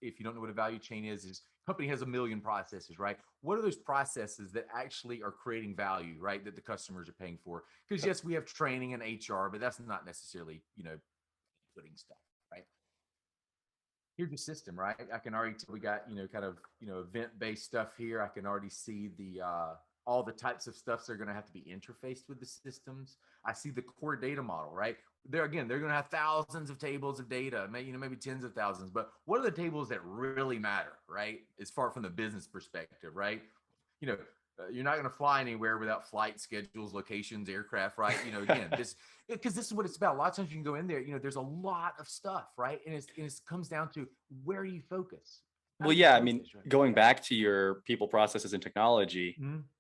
If you don't know what a value chain is company has a million processes, right? What are those processes that actually are creating value, right? That the customers are paying for? Because yes, we have training and HR, but that's not necessarily, putting stuff, right? Here's your system, right? I can already tell we got, kind of, event-based stuff here. I can already see the all the types of stuff that are going to have to be interfaced with the systems. I see the core data model, right? They're going to have thousands of tables of data, maybe tens of thousands. But what are the tables that really matter, right? As far from the business perspective, right? You're not going to fly anywhere without flight schedules, locations, aircraft, right? Again, because this is what it's about. A lot of times you can go in there, there's a lot of stuff, right? And it comes down to where you focus. Well, yeah, I mean, going back to your people, processes, and technology,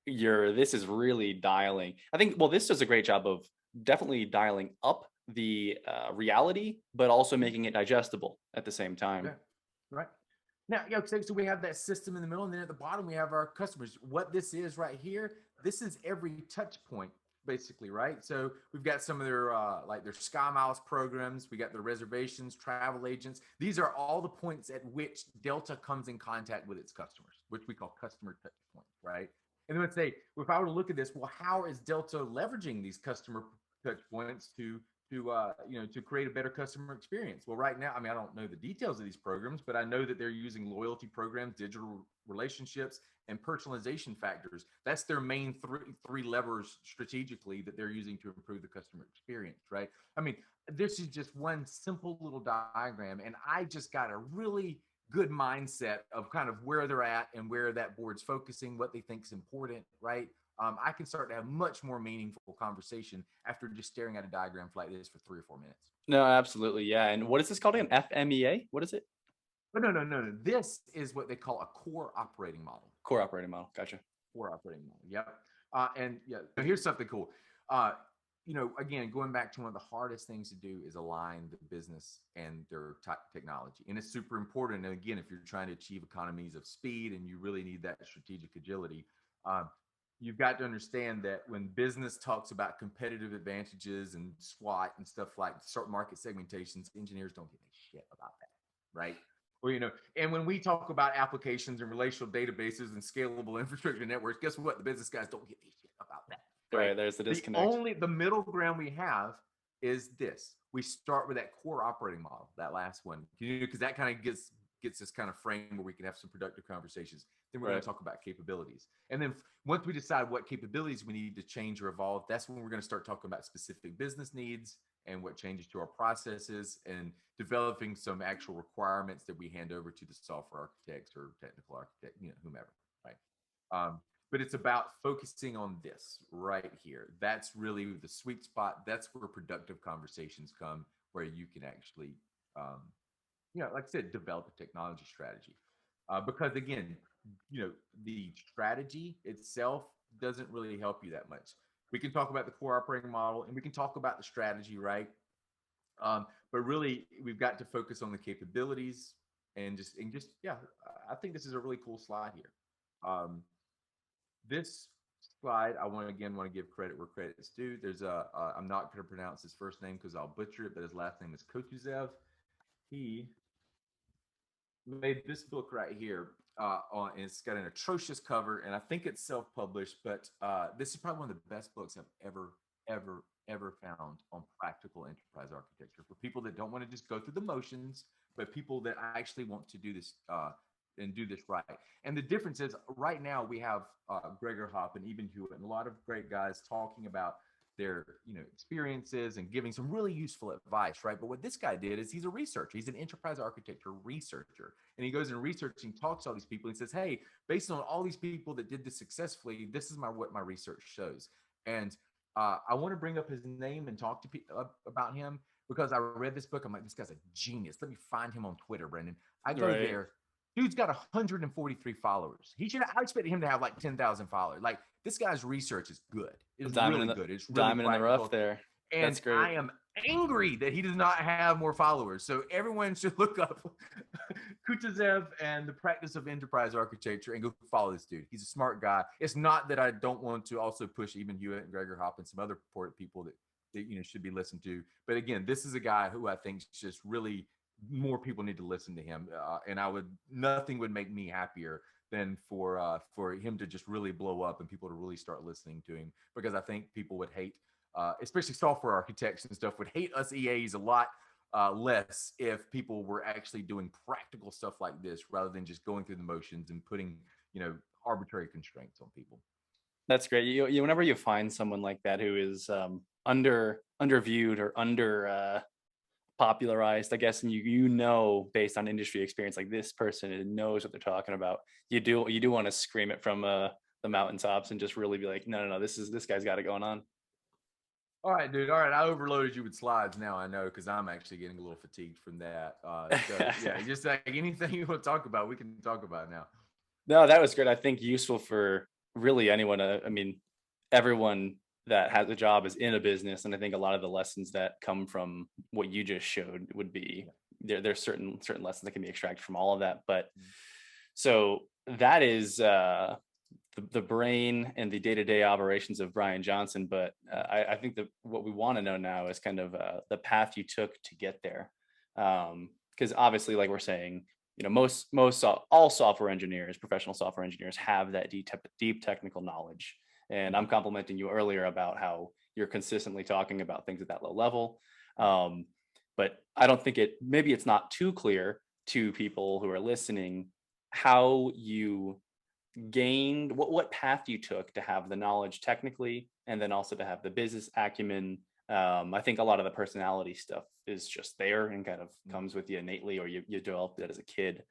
this is really dialing. I think, well, this does a great job of definitely dialing up the reality, but also making it digestible at the same time. Yeah, right. Now, so we have that system in the middle, and then at the bottom we have our customers. What this is right here, this is every touch point, basically, right? So we've got some of their like their Sky Miles programs, we got their reservations, travel agents. These are all the points at which Delta comes in contact with its customers, which we call customer touch points, right? And then let's say, if I were to look at this, well, how is Delta leveraging these customer touch points to create a better customer experience? Well, right now, I mean, I don't know the details of these programs, but I know that they're using loyalty programs, digital relationships, and personalization factors. That's their main three levers strategically that they're using to improve the customer experience, right? I mean, this is just one simple little diagram, and I just got a really good mindset of kind of where they're at and where that board's focusing, what they think is important, right? I can start to have much more meaningful conversation after just staring at a diagram like this for 3 or 4 minutes. No, absolutely. Yeah. And what is this called again? FMEA? What is it? But no. This is what they call a core operating model. Core operating model. Gotcha. Core operating model. Yep. And yeah, so here's something cool. Again, going back to one of the hardest things to do is align the business and their technology. And it's super important. And again, if you're trying to achieve economies of speed and you really need that strategic agility, you've got to understand that when business talks about competitive advantages and SWOT and stuff like certain market segmentations, engineers don't give a shit about that, right? Well, and when we talk about applications and relational databases and scalable infrastructure networks, guess what? The business guys don't give a shit about that. Right, there's the disconnect. The middle ground we have is this. We start with that core operating model, that last one, because that kind of gets this kind of frame where we can have some productive conversations. Then we're going to talk about capabilities. And then once we decide what capabilities we need to change or evolve, that's when we're going to start talking about specific business needs and what changes to our processes and developing some actual requirements that we hand over to the software architects or technical architect, whomever, right? But it's about focusing on this right here. That's really the sweet spot. That's where productive conversations come, where you can actually, like I said, develop a technology strategy. Because again, the strategy itself doesn't really help you that much. We can talk about the core operating model and we can talk about the strategy, right? But really, we've got to focus on the capabilities and just I think this is a really cool slide here. This slide, I want to give credit where credit is due. There's I'm not going to pronounce his first name because I'll butcher it, but his last name is Kotuzev. He made this book right here. It's got an atrocious cover, and I think it's self-published. But this is probably one of the best books I've ever found on practical enterprise architecture for people that don't want to just go through the motions, but people that actually want to do this and do this right. And the difference is, right now we have Gregor Hopp and Eben Hewitt and a lot of great guys talking about their experiences and giving some really useful advice, right? But what this guy did is he's a researcher. He's an enterprise architecture researcher, and he goes and researching, talks to all these people, and says, "Hey, based on all these people that did this successfully, this is what my research shows." And I want to bring up his name and talk to people about him because I read this book. I'm like, this guy's a genius. Let me find him on Twitter, Brendan. I go Right. there. Dude's got 143 followers. I expected him to have like 10,000 followers. Like, this guy's research is good. It's really good. It's really diamond in the rough there. And That's great. I am angry that he does not have more followers. So everyone should look up Kutazev and the practice of enterprise architecture and go follow this dude. He's a smart guy. It's not that I don't want to also push Eben Hewitt and Gregor Hopp and some other important people that should be listened to. But again, this is a guy who I think is just really, more people need to listen to him. And nothing would make me happier than for him to just really blow up and people to really start listening to him, because I think people would hate, especially software architects and stuff, would hate us EAs a lot less if people were actually doing practical stuff like this rather than just going through the motions and putting arbitrary constraints on people. That's great. You whenever you find someone like that who is underviewed or under popularized, I guess, and based on industry experience, like, this person knows what they're talking about. You do want to scream it from the mountaintops and just really be like, no, this guy's got it going on. All right, dude. All right, I overloaded you with slides now, I know, because I'm actually getting a little fatigued from that. So yeah, just like anything you want to talk about, we can talk about now. No, that was great. I think useful for really anyone. I mean, everyone that has a job is in a business, and I think a lot of the lessons that come from what you just showed would be there's certain lessons that can be extracted from all of that. But so that is the brain and the day-to-day operations of Brian Johnson. But I think that what we want to know now is kind of the path you took to get there, because obviously, like we're saying, all software engineers, professional software engineers, have that deep technical knowledge. And I'm complimenting you earlier about how you're consistently talking about things at that low level. But I don't think maybe it's not too clear to people who are listening how you gained, what path you took to have the knowledge technically, and then also to have the business acumen. I think a lot of the personality stuff is just there and kind of comes with you innately, or you developed it as a kid.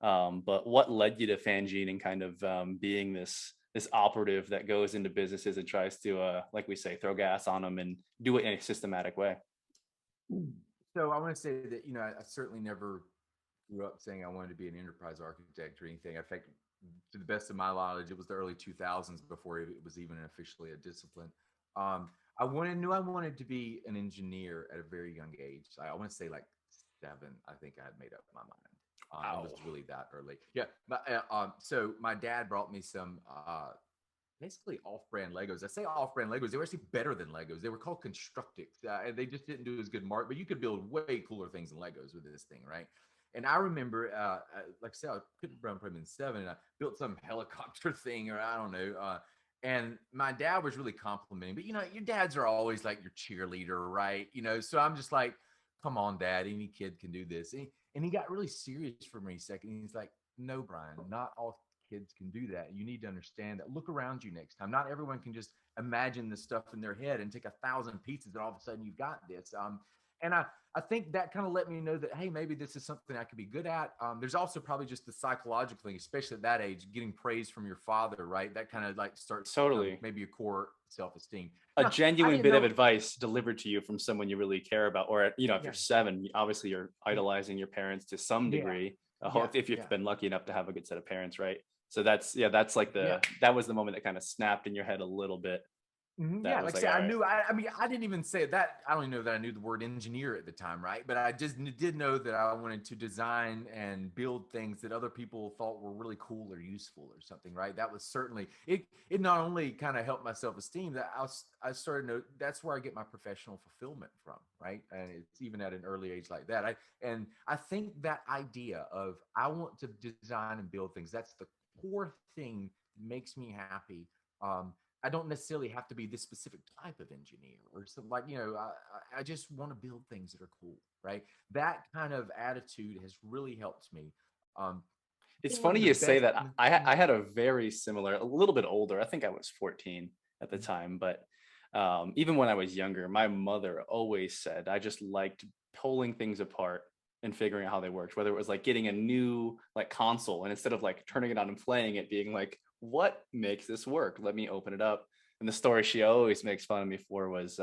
But what led you to Fangene and kind of being this operative that goes into businesses and tries to, like we say, throw gas on them and do it in a systematic way? So I want to say that, I certainly never grew up saying I wanted to be an enterprise architect or anything. In fact, to the best of my knowledge, it was the early 2000s before it was even officially a discipline. I wanted to be an engineer at a very young age. I want to say like 7. I think I had made up my mind. It was really that early. Yeah. So my dad brought me some basically off-brand Legos. I say off-brand Legos. They were actually better than Legos. They were called Constructics. They just didn't do as good mark, but you could build way cooler things than Legos with this thing, right? And I remember, like I said, I could have probably been 7, and I built some helicopter thing, or I don't know. And my dad was really complimenting, but your dads are always like your cheerleader, right? So I'm just like, come on, Dad, any kid can do this. And he got really serious for me a second. He's like, no, Brian, not all kids can do that. You need to understand that. Look around you next time. Not everyone can just imagine this stuff in their head and take 1,000 pieces and all of a sudden you've got this. And I think that kind of let me know that, hey, maybe this is something I could be good at. There's also probably just the psychological thing, especially at that age, getting praise from your father, right? That kind of like starts totally maybe a core self-esteem. A genuine bit of advice delivered to you from someone you really care about. Or, if you're 7, obviously you're idolizing your parents to some degree. If you've been lucky enough to have a good set of parents, right? So that's like that was the moment that kind of snapped in your head a little bit. that Yeah, was like I like, said, all right. I mean, I didn't even say that. I don't even know that I knew the word engineer at the time, right? But I just did know that I wanted to design and build things that other people thought were really cool or useful or something, right? That was certainly it. It not only kind of helped my self esteem, that I started to know that's where I get my professional fulfillment from, right? And it's even at an early age like that. I think that idea of I want to design and build things. That's the core thing that makes me happy. I don't necessarily have to be this specific type of engineer or something like, I just want to build things that are cool, right? That kind of attitude has really helped me. Um, I It's think one funny of the you say best, that. I had a very similar, a little bit older. I think I was 14 at the time, but even when I was younger, my mother always said I just liked pulling things apart and figuring out how they worked. Whether it was like getting a new like console, and instead of like turning it on and playing it, being like, "What makes this work? Let me open it up." And the story she always makes fun of me for was,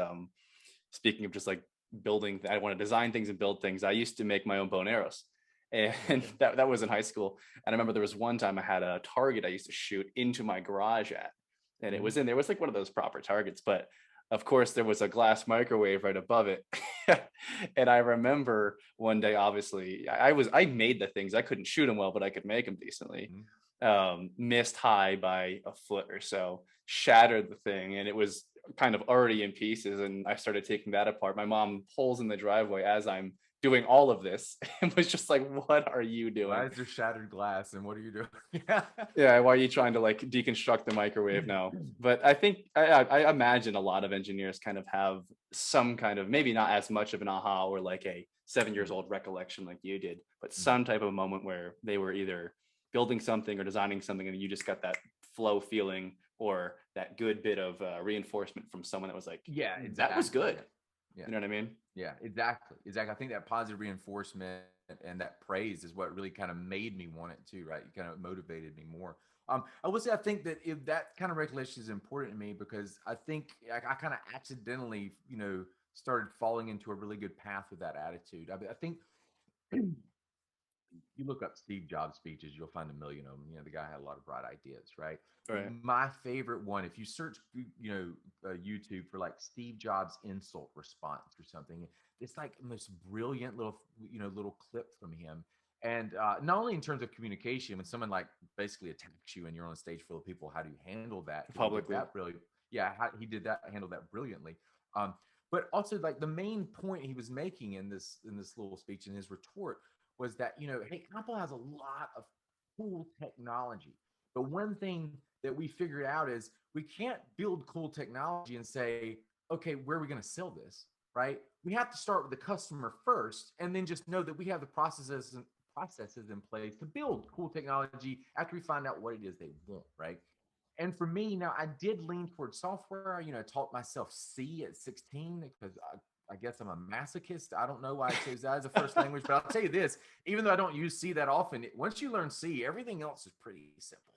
speaking of just like building, I want to design things and build things. I used to make my own bow and arrows, and that was in high school. And I remember there was one time I had a target I used to shoot into my garage at, and it Mhm. was in there. It was like one of those proper targets, but of course there was a glass microwave right above it. And I remember one day, obviously, I made the things. I couldn't shoot them well, but I could make them decently. Mhm. Missed high by a foot or so, shattered the thing, and it was kind of already in pieces. And I started taking that apart. My mom pulls in the driveway as I'm doing all of this and was just like, "What are you Why doing? is there shattered glass and what are you doing? Yeah. Yeah, why are you trying to like deconstruct the microwave now?" But I think I imagine a lot of engineers kind of have some kind of, maybe not as much of an aha or like a 7 years old recollection like you did, but Mhm. some type of moment where they were either building something or designing something, and you just got that flow feeling or that good bit of reinforcement from someone that was like, Yeah, "That was exactly. good." Yeah. Yeah. You know what I mean? Yeah, exactly. Exactly. I think that positive reinforcement and that praise is what really kind of made me want it too, right? You kind of motivated me more. I would say I think that if that kind of recollection is important to me because I think I kind of accidentally, started falling into a really good path with that attitude. I think you look up Steve Jobs speeches, you'll find a million of them. The guy had a lot of bright ideas, right? All But right. my favorite one, if you search, YouTube for like Steve Jobs insult response or something, it's like the most brilliant little clip from him. And not only in terms of communication, when someone like basically attacks you and you're on a stage full of people, how do you handle that? Because he did Publicly. that brilliant. Yeah, he did that, handled that brilliantly. Um, but also like the main point he was making in this little speech in his retort was that hey, Apple has a lot of cool technology, but one thing that we figured out is we can't build cool technology and say, okay, where are we going to sell this, right? We have to start with the customer first, and then just know that we have the processes in place to build cool technology after we find out what it is they want, right? And for me, now I did lean towards software. Taught myself C at 16 because I guess I'm a masochist. I don't know why I chose that as a first language, but I'll tell you this: even though I don't use C that often, once you learn C, everything else is pretty simple.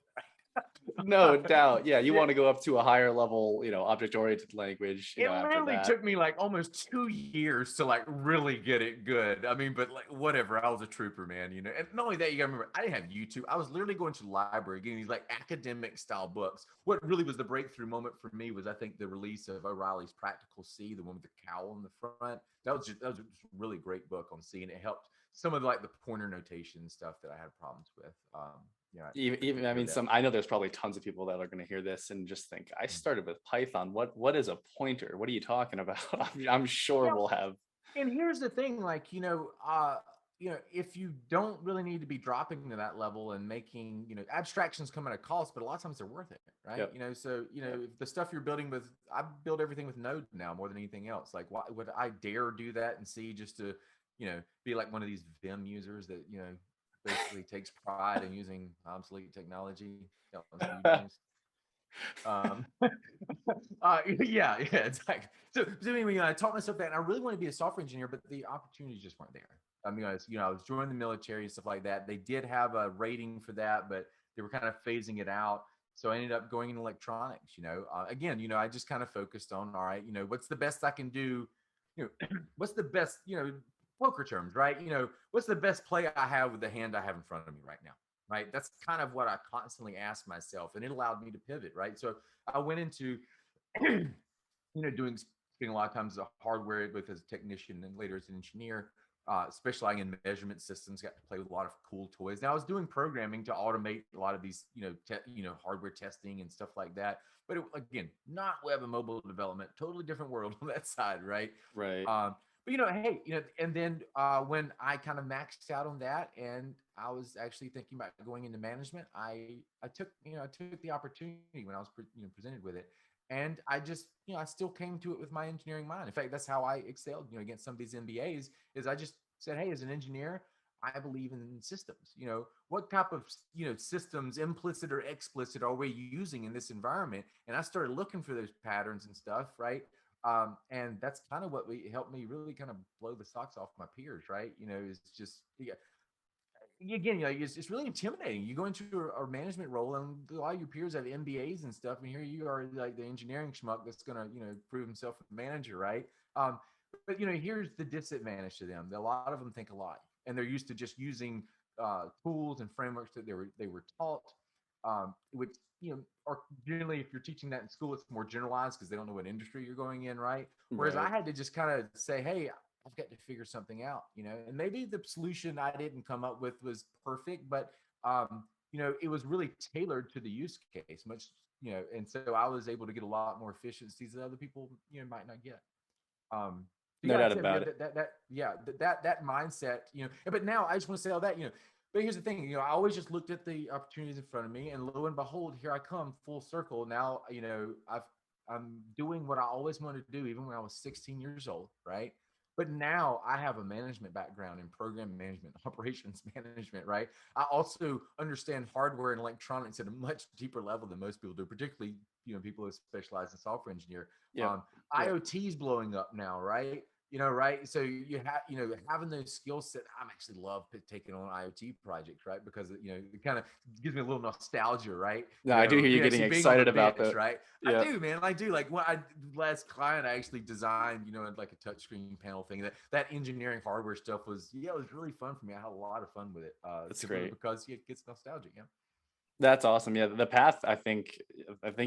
No doubt. Yeah, you Yeah, want to go up to a higher level, object-oriented language, it after literally that. took me like almost 2 years to like really get it good. I mean, but like whatever, I was a trooper, man. And not only that, you gotta remember, I didn't have YouTube. I was literally going to the library getting these like academic style books. What really was the breakthrough moment for me was I think the release of O'Reilly's Practical C, the one with the cowl on the front. That was just a really great book on C, and it helped some of like the pointer notation stuff that I had problems with. Even I Read mean, that. I know there's probably tons of people that are going to hear this and just think, I started with Python. What is a pointer? What are you talking about? I'm sure Yeah, we'll have. and here's the thing, like, if you don't really need to be dropping to that level and making, abstractions come at a cost, but a lot of times they're worth it, right? Yep. So, Yep. if the stuff you're building with, I build everything with Node now more than anything else. Like, why would I dare do that and see just to, be like one of these Vim users that, basically takes pride in using obsolete technology? That one's for you, James. Um, yeah, exactly. So anyway, I taught myself that, and I really wanted to be a software engineer, but the opportunities just weren't there. I mean, I was joining the military and stuff like that. They did have a rating for that, but they were kind of phasing it out. So I ended up going in electronics. Again, I just kind of focused on, all right, what's the best I can do? What's the best, poker terms, right? What's the best play I have with the hand I have in front of me right now? Right. That's kind of what I constantly ask myself, and it allowed me to pivot. Right. So I went into doing spending a lot of times as a hardware with as a technician and later as an engineer, specializing in measurement systems. Got to play with a lot of cool toys. Now I was doing programming to automate a lot of these, hardware testing and stuff like that. But again, not web and mobile development, totally different world on that side, right? Right. But hey, and then when I kind of maxed out on that, and I was actually thinking about going into management, I took the opportunity when I was presented with it, and I just I still came to it with my engineering mind. In fact, that's how I excelled against some of these MBAs. Is I just said, hey, as an engineer, I believe in systems. What type of systems, implicit or explicit, are we using in this environment? And I started looking for those patterns and stuff, right? And that's kind of what helped me really kind of blow the socks off my peers, right? It's just again, it's really intimidating. You go into a management role, and a lot of your peers have MBAs and stuff, and here you are, like the engineering schmuck that's gonna prove himself a manager, right? But here's the disadvantage to them. A lot of them think alike, and they're used to just using tools and frameworks that they were taught, which are generally, if you're teaching that in school, it's more generalized because they don't know what industry you're going in, right? Whereas I Right. had to just kind of say, hey, I've got to figure something out, and maybe the solution I didn't come up with was perfect, but it was really tailored to the use case, and so I was able to get a lot more efficiencies that other people, might not get. But No yeah, like doubt I said, about it. that mindset, but now I just want to say all that, but here's the thing, I always just looked at the opportunities in front of me, and lo and behold, here I come full circle. Now, I'm doing what I always wanted to do, even when I was 16 years old, right? But now I have a management background in program management, operations management, right? I also understand hardware and electronics at a much deeper level than most people do, particularly, people who specialize in software engineer. Yep. Um, Yep. IoT is blowing up now, right? Right? So you have, having those skill set. I'm actually love taking on IoT projects, right? Because it kind of gives me a little nostalgia, right? No, I do hear you getting Actually being on the excited about bench, that. right? I Yep. do, man. I do. Like last client I actually designed, like a touchscreen panel thing. That engineering hardware stuff was, it was really fun for me. I had a lot of fun with it, That's simply great. because it gets nostalgic. Yeah. That's awesome. Yeah, the path. I think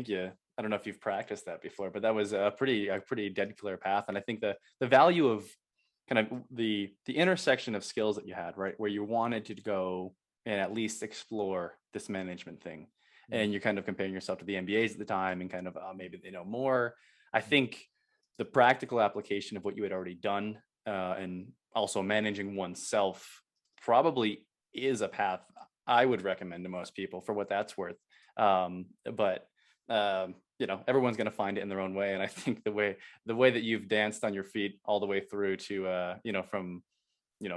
you. I don't know if you've practiced that before, but that was a pretty dead clear path. And I think the value of kind of the intersection of skills that you had, right, where you wanted to go and at least explore this management thing, and you're kind of comparing yourself to the MBAs at the time, and kind of maybe they know more. I think the practical application of what you had already done, and also managing oneself, probably is a path I would recommend to most people for what that's worth. But everyone's going to find it in their own way. And I think the way that you've danced on your feet all the way through to from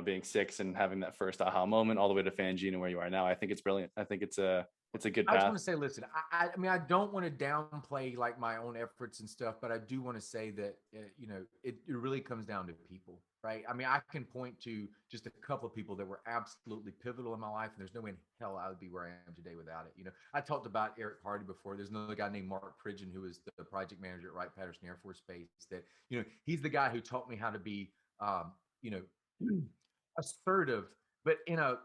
being 6 and having that first aha moment all the way to Fangina where you are now, I think it's brilliant. I think it's a good I just path. want to say, listen, I mean, I don't want to downplay like my own efforts and stuff, but I do want to say that, it really comes down to people, right? I mean, I can point to just a couple of people that were absolutely pivotal in my life, and there's no way in hell I would be where I am today without it. I talked about Eric Hardy before. There's another guy named Mark Pridgeon, who is the project manager at Wright-Patterson Air Force Base, that, he's the guy who taught me how to be, you know, assertive, but in a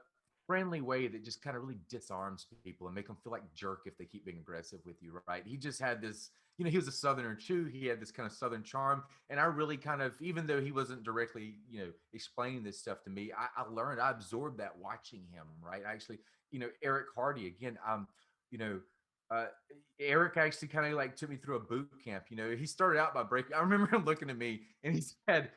friendly way that just kind of really disarms people and make them feel like jerk if they keep being aggressive with you, right? He just had this, he was a southerner too. He had this kind of southern charm, and I really kind of, even though he wasn't directly explaining this stuff to me, I absorbed that watching him, right? Actually, Eric Hardy again, you know uh Eric actually kind of like took me through a boot camp. He started out by breaking, I remember him looking at me and he said,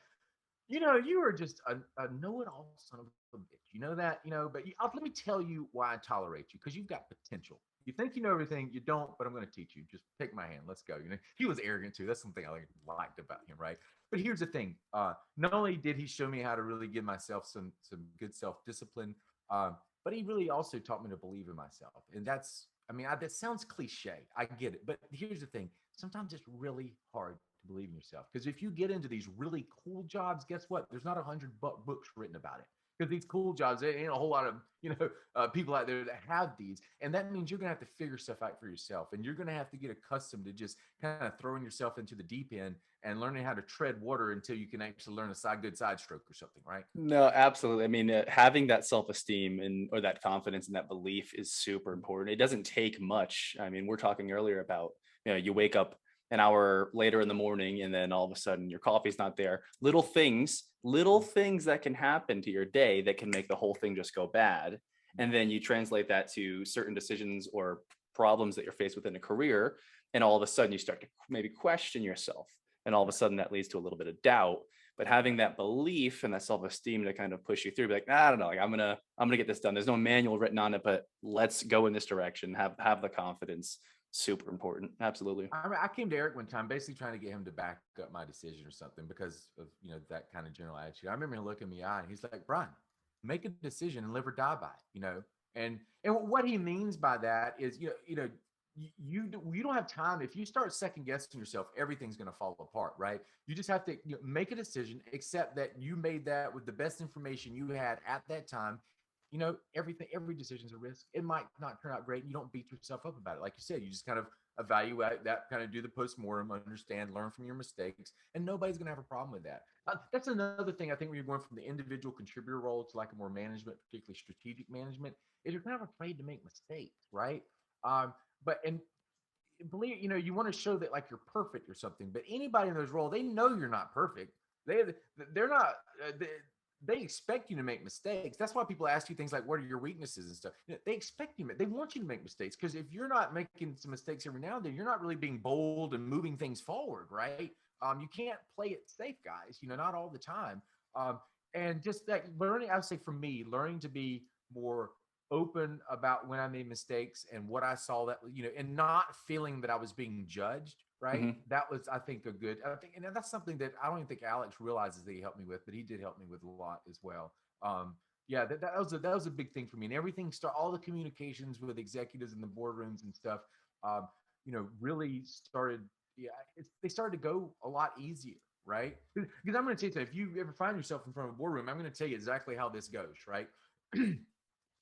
you are just a know-it-all son of a bitch. You know that, but let me tell you why I tolerate you, because you've got potential. You think you know everything, you don't, but I'm going to teach you. Just take my hand. Let's go. He was arrogant too. That's something I liked about him, right? But here's the thing. Not only did he show me how to really give myself some good self-discipline, but he really also taught me to believe in myself. And that's, I mean, that sounds cliche. I get it. But here's the thing. Sometimes it's really hard to believe in yourself. Because if you get into these really cool jobs, guess what? There's not 100 books written about it. Because these cool jobs, there ain't a whole lot of people out there that have these, and that means you're gonna have to figure stuff out for yourself, and you're gonna have to get accustomed to just kind of throwing yourself into the deep end and learning how to tread water until you can actually learn a good side stroke or something, right? No, absolutely. I mean, having that self-esteem and or that confidence and that belief is super important. It doesn't take much. I mean, we're talking earlier about, you wake up an hour later in the morning, and then all of a sudden your coffee's not there. Little things that can happen to your day that can make the whole thing just go bad. And then you translate that to certain decisions or problems that you're faced with in a career, and all of a sudden you start to maybe question yourself, and all of a sudden that leads to a little bit of doubt. But having that belief and that self-esteem to kind of push you through, be like, nah, I don't know, like I'm gonna get this done. There's no manual written on it, but let's go in this direction. Have the confidence. Super important. Absolutely. I mean, I came to Eric one time, basically trying to get him to back up my decision or something because of that kind of general attitude. I remember him looking me in the eye, and he's like, "Brian, make a decision and live or die by it." And what he means by that is, you don't have time. If you start second guessing yourself, everything's going to fall apart, right? You just have to make a decision, accept that you made that with the best information you had at that time. Every decision's a risk. It might not turn out great. You don't beat yourself up about it. Like you said, you just kind of evaluate that, kind of do the postmortem, understand, learn from your mistakes, and nobody's going to have a problem with that. That's another thing I think when you're going from the individual contributor role to like a more management, particularly strategic management, is you're kind of afraid to make mistakes, right? And believe you want to show that like you're perfect or something. But anybody in those roles, they know you're not perfect. They're not. They expect you to make mistakes. That's why people ask you things like, what are your weaknesses and stuff? They expect you, they want you to make mistakes, because if you're not making some mistakes every now and then, you're not really being bold and moving things forward, right? You can't play it safe, guys, not all the time. And just that learning, I would say for me, learning to be more open about when I made mistakes and what I saw that, and not feeling that I was being judged. Right. Mm-hmm. That was, I think, and that's something that I don't even think Alex realizes that he helped me with, but he did help me with a lot as well. Yeah, that was a big thing for me, and everything all the communications with executives in the boardrooms and stuff, really started. Yeah, they started to go a lot easier. Right. Because I'm going to tell you, if you ever find yourself in front of a boardroom, I'm going to tell you exactly how this goes. Right.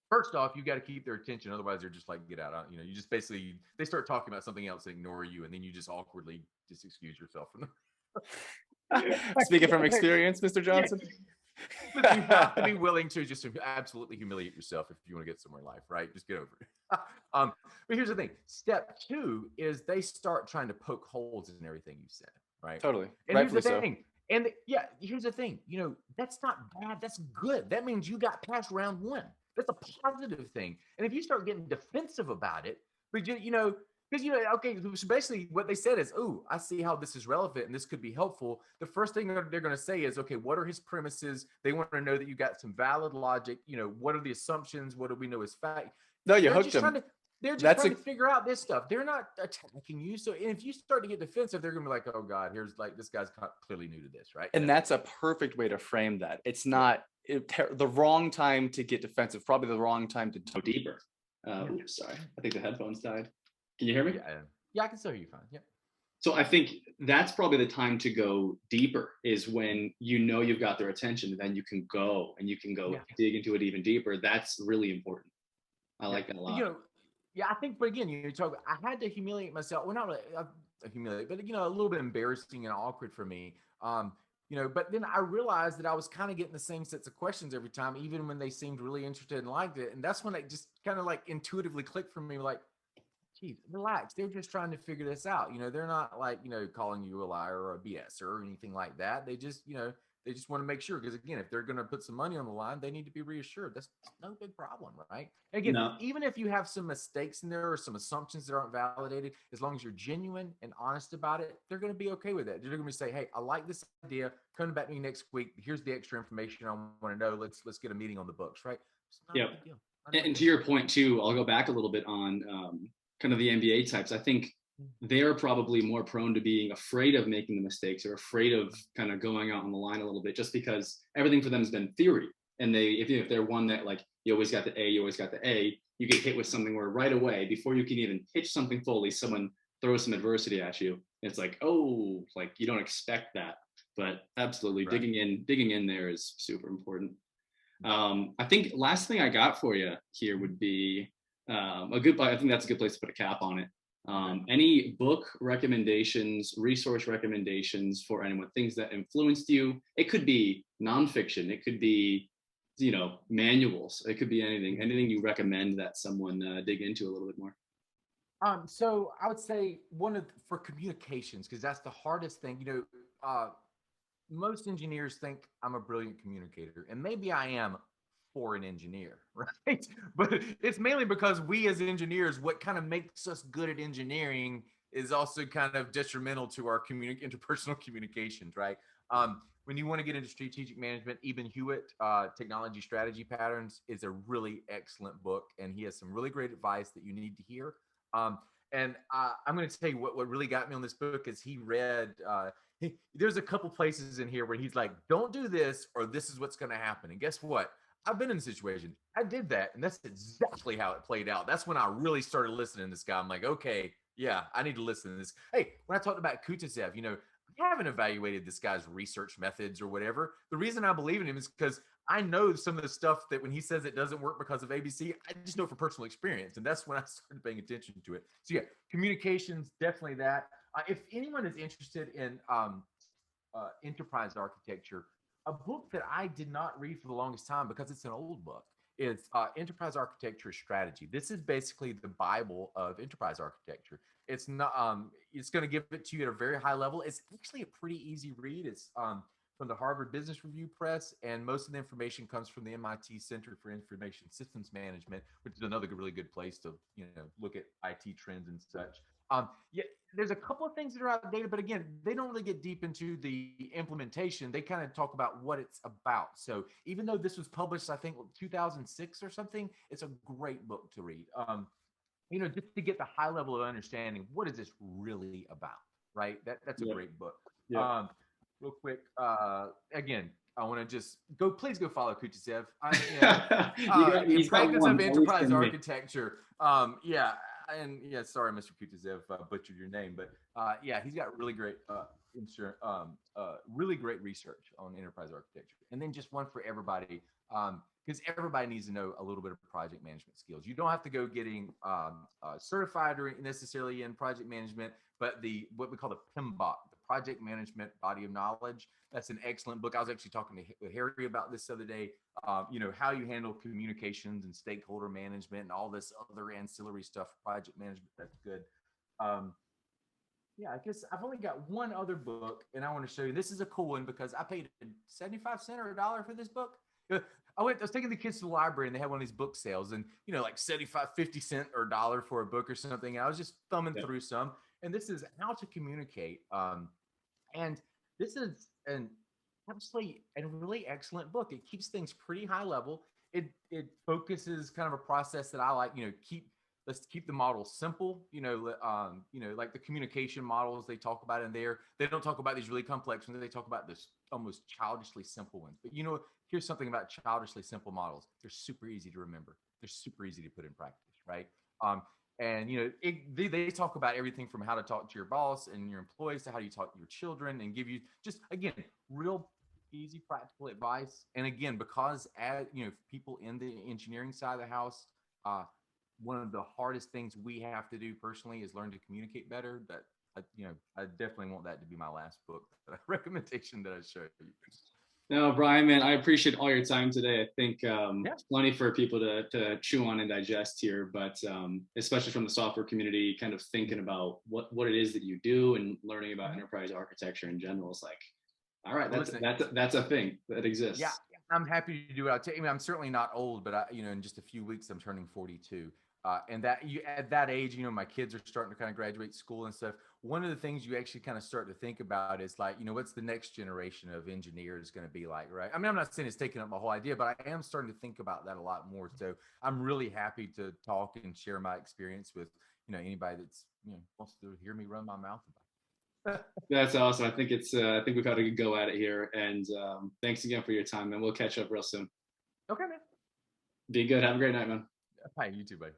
First off, you got to keep their attention. Otherwise, they're just like, get out. You just basically, they start talking about something else and ignore you. And then you just awkwardly just excuse yourself from them. Speaking from experience, Mr. Johnson. But you have to be willing to just absolutely humiliate yourself if you want to get somewhere in life, right? Just get over it. But here's the thing. Step 2 is they start trying to poke holes in everything you said, right? Totally. And here's the thing. And here's the thing. That's not bad. That's good. That means you got past round 1. That's a positive thing. And if you start getting defensive about it, because okay, so basically what they said is, "Oh, I see how this is relevant and this could be helpful." The first thing they're going to say is, "Okay, what are his premises?" They want to know that you got some valid logic. What are the assumptions? What do we know is fact? No, you hooked them. They're just trying to figure out this stuff. They're not attacking you. So if you start to get defensive, they're going to be like, "Oh God, here's like this guy's clearly new to this," right? And that's a perfect way to frame that. It's not the wrong time to get defensive. Probably the wrong time to go deeper. Sorry, I think the headphones died. Can you hear me? Yeah, I can still hear you fine. Yeah. So I think that's probably the time to go deeper, is when you've got their attention, and then you can go dig into it even deeper. That's really important. I like that a lot. I think, but again, I had to humiliate myself. Well, not really humiliate, but a little bit embarrassing and awkward for me. But then I realized that I was kind of getting the same sets of questions every time, even when they seemed really interested and liked it. And that's when it just kind of like intuitively clicked for me, like, geez, relax. They're just trying to figure this out. They're not like, calling you a liar or a BS or anything like that. They just, they just want to make sure, because again, if they're going to put some money on the line, they need to be reassured. That's no big problem, right? And again, even if you have some mistakes in there or some assumptions that aren't validated, as long as you're genuine and honest about it, they're going to be okay with it. They're going to say, "Hey, I like this idea. Come back to me next week. Here's the extra information I want to know. Let's get a meeting on the books," right? Yeah. And to your point too, I'll go back a little bit on kind of the MBA types. I think they're probably more prone to being afraid of making the mistakes, or afraid of kind of going out on the line a little bit, just because everything for them has been theory. And if they're one that, like, you always got the A, you get hit with something where right away, before you can even pitch something fully, someone throws some adversity at you. It's like, oh, like you don't expect that. But absolutely, right. digging in there is super important. I think last thing I got for you here would be I think that's a good place to put a cap on it. Any book recommendations, resource recommendations for anyone, things that influenced you? It could be nonfiction, it could be, manuals, it could be anything you recommend that someone dig into a little bit more. So I would say for communications, because that's the hardest thing. Most engineers think I'm a brilliant communicator, and maybe I am for an engineer, right? But it's mainly because we as engineers, what kind of makes us good at engineering is also kind of detrimental to our interpersonal communications, right? When you want to get into strategic management, Eben Hewitt, Technology Strategy Patterns, is a really excellent book, and he has some really great advice that you need to hear. And I'm going to tell you what really got me on this book is he read there's a couple places in here where he's like, don't do this or this is what's going to happen. And guess what? I've been in a situation. I did that. And that's exactly how it played out. That's when I really started listening to this guy. I'm like, okay, yeah, I need to listen to this. Hey, when I talked about Kutazev, I haven't evaluated this guy's research methods or whatever. The reason I believe in him is because I know some of the stuff that when he says it doesn't work because of ABC, I just know from personal experience. And that's when I started paying attention to it. So yeah, communications, definitely that. If anyone is interested in enterprise architecture, a book that I did not read for the longest time because it's an old book is Enterprise Architecture Strategy. This is basically the Bible of enterprise architecture. It's not. It's going to give it to you at a very high level. It's actually a pretty easy read. It's from the Harvard Business Review Press, and most of the information comes from the MIT Center for Information Systems Management, which is another really good place to look at IT trends and such. Yeah, there's a couple of things that are outdated, but again, they don't really get deep into the implementation. They kind of talk about what it's about. So even though this was published, I think 2006 or something, it's a great book to read. Just to get the high level of understanding, what is this really about, right? That's a great book. Yeah. Real quick, again, I want to just please go follow Kuchisev. He's got Practice of one, at least enterprise from me. architecture. Sorry, Mr. Kuchisev, butchered your name, but yeah, he's got really great really great research on enterprise architecture. And then just one for everybody, because everybody needs to know a little bit of project management skills. You don't have to go getting certified or necessarily in project management, but what we call the PMBOK, the Project Management Body of Knowledge. That's an excellent book. I was actually talking to Harry about this the other day. How you handle communications and stakeholder management and all this other ancillary stuff, project management. That's good. I guess I've only got one other book, and I want to show you. This is a cool one because I paid 75 cents or $1 for this book. I was taking the kids to the library and they had one of these book sales, and like 75, 50 cents or $1 for a book or something. And I was just thumbing through some, and this is How to Communicate. And this is an absolutely and really excellent book. It keeps things pretty high level. It focuses kind of a process that I like. Let's keep the model simple. Like the communication models they talk about in there. They don't talk about these really complex ones. They talk about this almost childishly simple ones. But here's something about childishly simple models. They're super easy to remember. They're super easy to put in practice, right? And they talk about everything from how to talk to your boss and your employees to how you talk to your children, and give you just again real easy practical advice. And again, because as people in the engineering side of the house, one of the hardest things we have to do personally is learn to communicate better. That I definitely want that to be my last book recommendation that I show you. No, Brian, man, I appreciate all your time today. I think plenty for people to chew on and digest here, but especially from the software community, kind of thinking about what it is that you do and learning about enterprise architecture in general. It's like, all right, that's a thing that exists. Yeah, I'm happy to do it. I'm certainly not old, but in just a few weeks, I'm turning 42. And at that age, my kids are starting to kind of graduate school and stuff. One of the things you actually kind of start to think about is like, what's the next generation of engineers going to be like, right? I mean, I'm not saying it's taking up my whole idea, but I am starting to think about that a lot more. So I'm really happy to talk and share my experience with, anybody that's, wants to hear me run my mouth about it. That's awesome. I think we've had a good go at it here. And thanks again for your time, and we'll catch up real soon. Okay, man. Be good. Have a great night, man. Bye. You too, buddy.